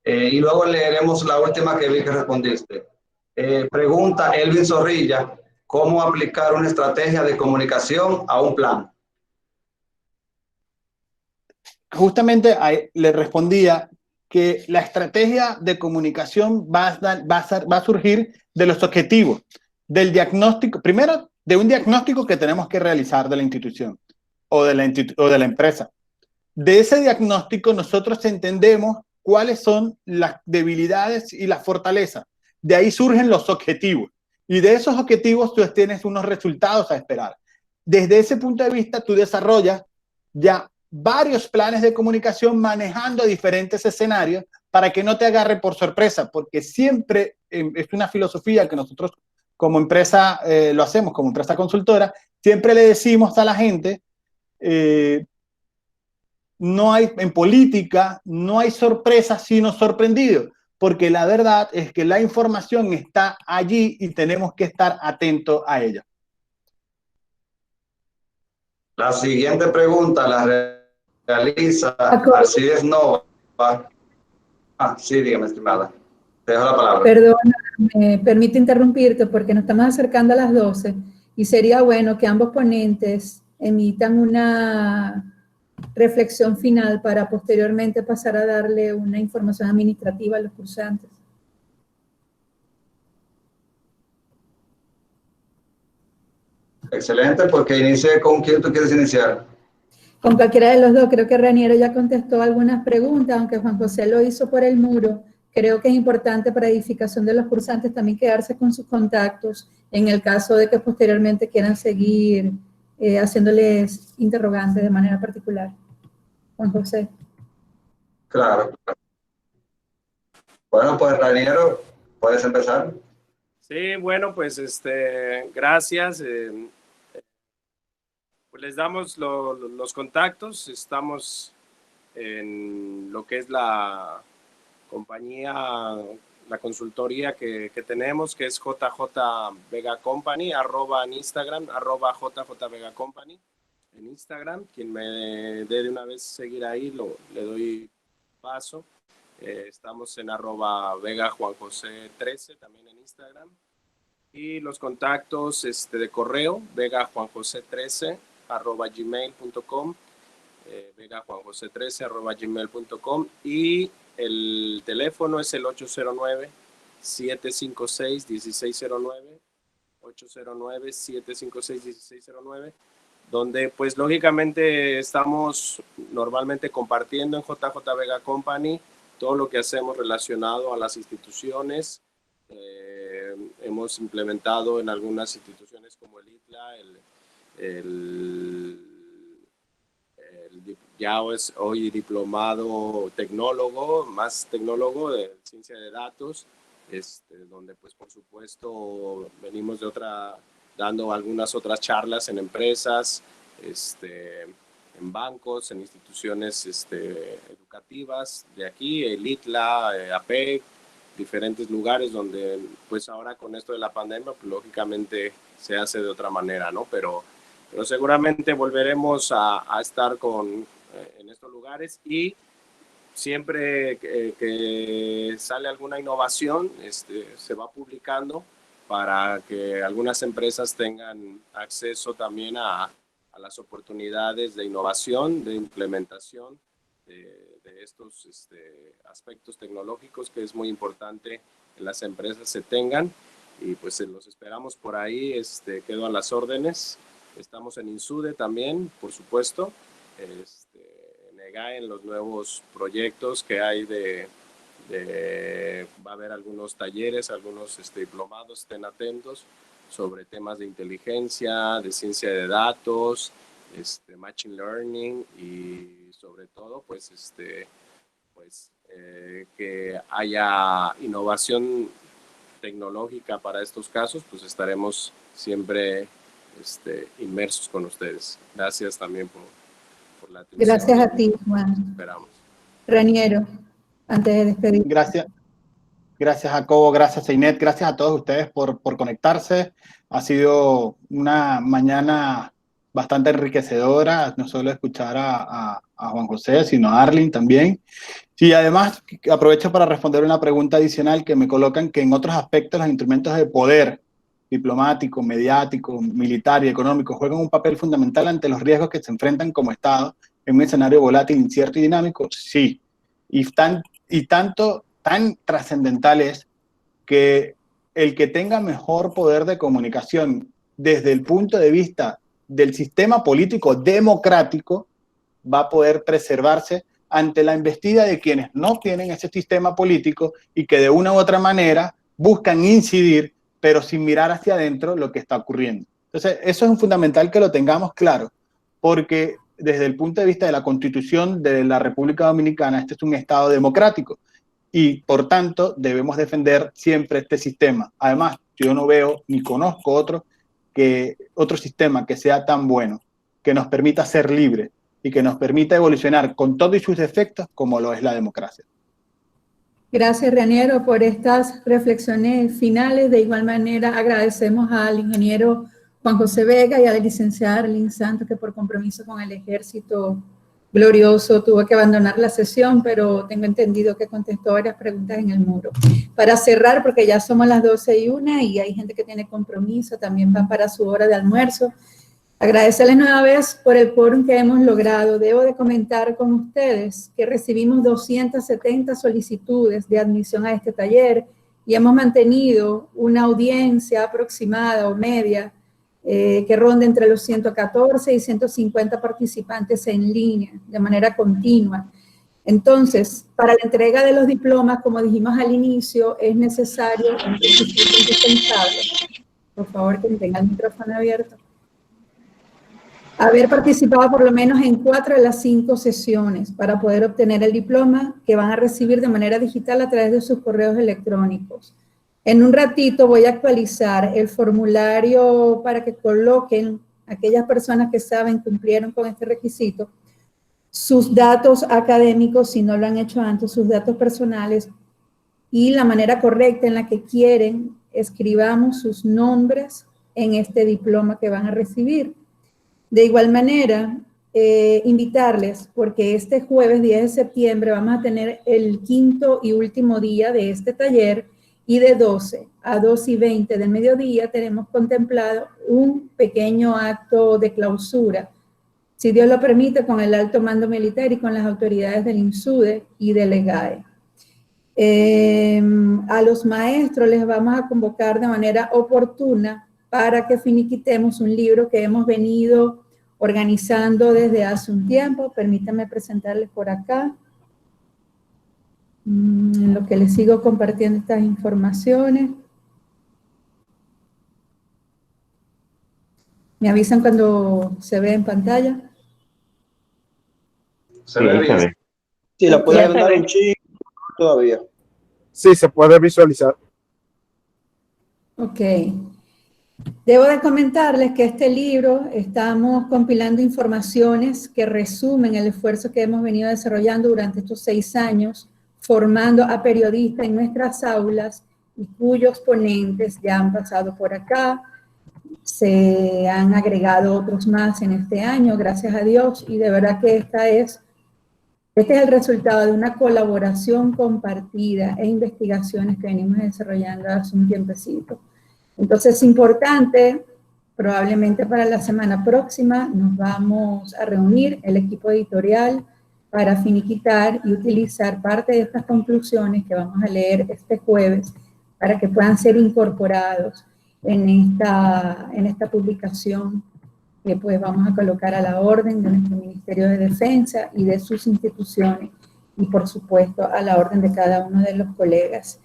[SPEAKER 2] Y luego leeremos la última que vi que respondiste. Pregunta Elvin Zorrilla: ¿cómo aplicar una estrategia de comunicación a un plan?
[SPEAKER 8] Justamente le respondía que la estrategia de comunicación va a surgir de los objetivos, del diagnóstico, primero de un diagnóstico que tenemos que realizar de la institución o de la empresa. De ese diagnóstico nosotros entendemos cuáles son las debilidades y las fortalezas. De ahí surgen los objetivos. Y de esos objetivos tú tienes unos resultados a esperar. Desde ese punto de vista tú desarrollas ya varios planes de comunicación manejando diferentes escenarios para que no te agarre por sorpresa, porque siempre es una filosofía que nosotros como empresa lo hacemos, como empresa consultora, siempre le decimos a la gente, no hay, en política no hay sorpresas sino sorprendidos, porque la verdad es que la información está allí y tenemos que estar atentos a ella.
[SPEAKER 2] La siguiente pregunta la realiza Alcides Nova. Sí, dígame, estimada. Te dejo la palabra.
[SPEAKER 3] Perdona, me permite interrumpirte porque nos estamos acercando a las 12 y sería bueno que ambos ponentes emitan una reflexión final para posteriormente pasar a darle una información administrativa a los cursantes.
[SPEAKER 2] Excelente, porque inicie con quién tú quieres iniciar.
[SPEAKER 3] Con cualquiera de los dos. Creo que Raniero ya contestó algunas preguntas, aunque Juan José lo hizo por el muro. Creo que es importante para edificación de los cursantes también quedarse con sus contactos en el caso de que posteriormente quieran seguir haciéndoles interrogantes de manera particular. Juan José.
[SPEAKER 2] Claro. Bueno, pues Raniero, ¿puedes empezar?
[SPEAKER 6] Sí, bueno, pues gracias. Pues les damos los contactos. Estamos en lo que es la compañía, la consultoría que tenemos, que es JJ Vega Company, @ en Instagram, @JJ Vega Company en Instagram. Quien me dé de una vez seguir ahí, le doy paso. Estamos en @VegaJuanJosé13 también en Instagram. Y los contactos de correo, vegajuanjose13 @gmail.com, vegajuanjose13 @gmail.com, y el teléfono es el 809-756-1609, 809-756-1609, donde pues lógicamente estamos normalmente compartiendo en JJ Vega Company todo lo que hacemos relacionado a las instituciones. Hemos implementado en algunas instituciones como el ITLA, ya es hoy diplomado tecnólogo, más tecnólogo de ciencia de datos, donde pues por supuesto venimos dando algunas otras charlas en empresas, en bancos, en instituciones educativas de aquí, el ITLA, APEC, diferentes lugares donde pues ahora con esto de la pandemia pues, lógicamente se hace de otra manera, ¿no? Pero seguramente volveremos a estar en estos lugares, y siempre que sale alguna innovación se va publicando para que algunas empresas tengan acceso también a las oportunidades de innovación, de implementación de estos aspectos tecnológicos que es muy importante que las empresas se tengan, y pues los esperamos por ahí, quedo a las órdenes. Estamos en INSUDE también, por supuesto, en EGAE, en los nuevos proyectos que hay va a haber algunos talleres, algunos diplomados, estén atentos, sobre temas de inteligencia, de ciencia de datos, machine learning, y sobre todo pues que haya innovación tecnológica para estos casos, pues estaremos siempre inmersos con ustedes. Gracias también por la atención.
[SPEAKER 3] Gracias a ti, Juan.
[SPEAKER 6] Esperamos.
[SPEAKER 3] Raniero, antes de despedir.
[SPEAKER 8] Gracias, Jacobo, gracias, Einet, gracias a todos ustedes por conectarse. Ha sido una mañana bastante enriquecedora, no solo escuchar a Juan José, sino a Arlene también. Y además aprovecho para responder una pregunta adicional que me colocan, que en otros aspectos los instrumentos de poder diplomático, mediático, militar y económico juegan un papel fundamental ante los riesgos que se enfrentan como Estado en un escenario volátil, incierto y dinámico. Sí, tan trascendental es que el que tenga mejor poder de comunicación desde el punto de vista del sistema político democrático va a poder preservarse ante la embestida de quienes no tienen ese sistema político y que de una u otra manera buscan incidir, pero sin mirar hacia adentro lo que está ocurriendo. Entonces, eso es fundamental que lo tengamos claro, porque desde el punto de vista de la Constitución de la República Dominicana, este es un Estado democrático y, por tanto, debemos defender siempre este sistema. Además, yo no veo ni conozco otro sistema que sea tan bueno, que nos permita ser libres y que nos permita evolucionar con todos sus defectos como lo es la democracia.
[SPEAKER 3] Gracias, Raniero, por estas reflexiones finales. De igual manera, agradecemos al ingeniero Juan José Vega y a la licenciada Arlene Santos, que por compromiso con el Ejército Glorioso tuvo que abandonar la sesión, pero tengo entendido que contestó varias preguntas en el muro. Para cerrar, porque ya somos las 12:01 y hay gente que tiene compromiso, también van para su hora de almuerzo. Agradecerles nueva vez por el quórum que hemos logrado. Debo de comentar con ustedes que recibimos 270 solicitudes de admisión a este taller y hemos mantenido una audiencia aproximada o media que ronda entre los 114 y 150 participantes en línea de manera continua. Entonces, para la entrega de los diplomas, como dijimos al inicio, es necesario un requisito indispensable. Por favor, que tenga el micrófono abierto. Haber participado por lo menos en 4 de las 5 sesiones para poder obtener el diploma que van a recibir de manera digital a través de sus correos electrónicos. En un ratito voy a actualizar el formulario para que coloquen aquellas personas que saben cumplieron con este requisito sus datos académicos, si no lo han hecho antes, sus datos personales y la manera correcta en la que quieren escribamos sus nombres en este diploma que van a recibir. De igual manera, invitarles, porque este jueves 10 de septiembre vamos a tener el quinto y último día de este taller, y de 12 a 2:20 del mediodía tenemos contemplado un pequeño acto de clausura, si Dios lo permite, con el alto mando militar y con las autoridades del INSUDE y del EGAE. A los maestros les vamos a convocar de manera oportuna para que finiquitemos un libro que hemos venido organizando desde hace un tiempo. Permítanme presentarles por acá, en lo que les sigo compartiendo estas informaciones. ¿Me avisan cuando se ve en pantalla?
[SPEAKER 4] Se ve bien. Sí, la puede agrandar un chico todavía.
[SPEAKER 12] Sí, se puede visualizar.
[SPEAKER 3] Ok. Debo de comentarles que este libro estamos compilando informaciones que resumen el esfuerzo que hemos venido desarrollando durante estos 6 años, formando a periodistas en nuestras aulas y cuyos ponentes ya han pasado por acá. Se han agregado otros más en este año, gracias a Dios, y de verdad que este es el resultado de una colaboración compartida e investigaciones que venimos desarrollando hace un tiempecito. Entonces es importante, probablemente para la semana próxima nos vamos a reunir el equipo editorial para finiquitar y utilizar parte de estas conclusiones que vamos a leer este jueves para que puedan ser incorporados en esta publicación que pues vamos a colocar a la orden de nuestro Ministerio de Defensa y de sus instituciones y por supuesto a la orden de cada uno de los colegas.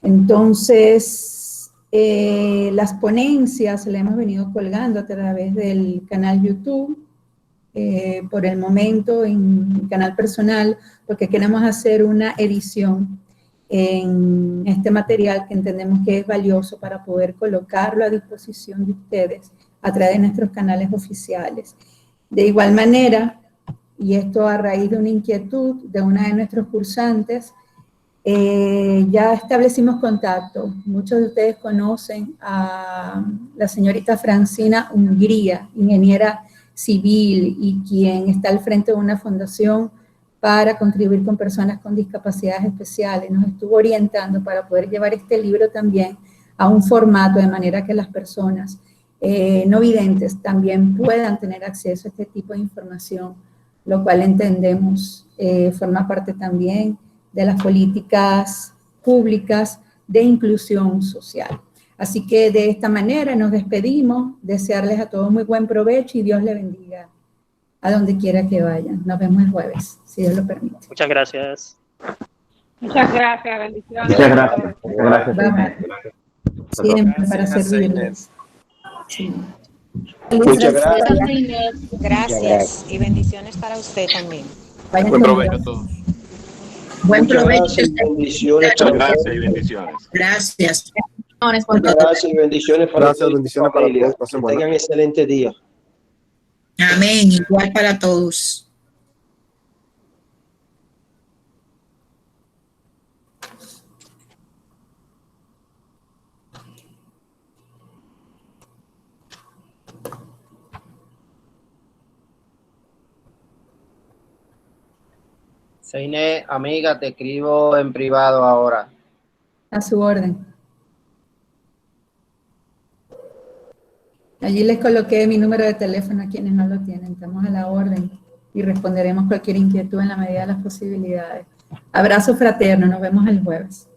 [SPEAKER 3] Entonces, las ponencias las hemos venido colgando a través del canal YouTube, por el momento en mi canal personal, porque queremos hacer una edición en este material que entendemos que es valioso para poder colocarlo a disposición de ustedes a través de nuestros canales oficiales. De igual manera, y esto a raíz de una inquietud de una de nuestros cursantes, ya establecimos contacto. Muchos de ustedes conocen a la señorita Francina Hungría, ingeniera civil y quien está al frente de una fundación para contribuir con personas con discapacidades especiales. Nos estuvo orientando para poder llevar este libro también a un formato de manera que las personas no videntes también puedan tener acceso a este tipo de información, lo cual entendemos forma parte también de las políticas públicas de inclusión social. Así que de esta manera nos despedimos, desearles a todos muy buen provecho y Dios les bendiga a donde quiera que vayan. Nos vemos el jueves, si Dios lo permite.
[SPEAKER 13] Muchas gracias.
[SPEAKER 11] Muchas gracias, bendiciones.
[SPEAKER 12] Muchas gracias. Gracias.
[SPEAKER 3] Siempre para servirles. Sí.
[SPEAKER 4] Muchas gracias.
[SPEAKER 14] Gracias y bendiciones para usted también.
[SPEAKER 3] Buen provecho a
[SPEAKER 12] todos.
[SPEAKER 3] Buen provecho.
[SPEAKER 4] Gracias, bendiciones.
[SPEAKER 12] Muchas gracias y bendiciones.
[SPEAKER 14] Gracias.
[SPEAKER 4] Muchas gracias y bendiciones para
[SPEAKER 12] Gracias, bendiciones para todos. Pasen buenas.
[SPEAKER 4] Tengan excelente día.
[SPEAKER 14] Amén. Igual para todos.
[SPEAKER 15] Seiné, amiga, te escribo en privado ahora.
[SPEAKER 3] A su orden. Allí les coloqué mi número de teléfono a quienes no lo tienen. Estamos a la orden y responderemos cualquier inquietud en la medida de las posibilidades. Abrazo fraterno, nos vemos el jueves.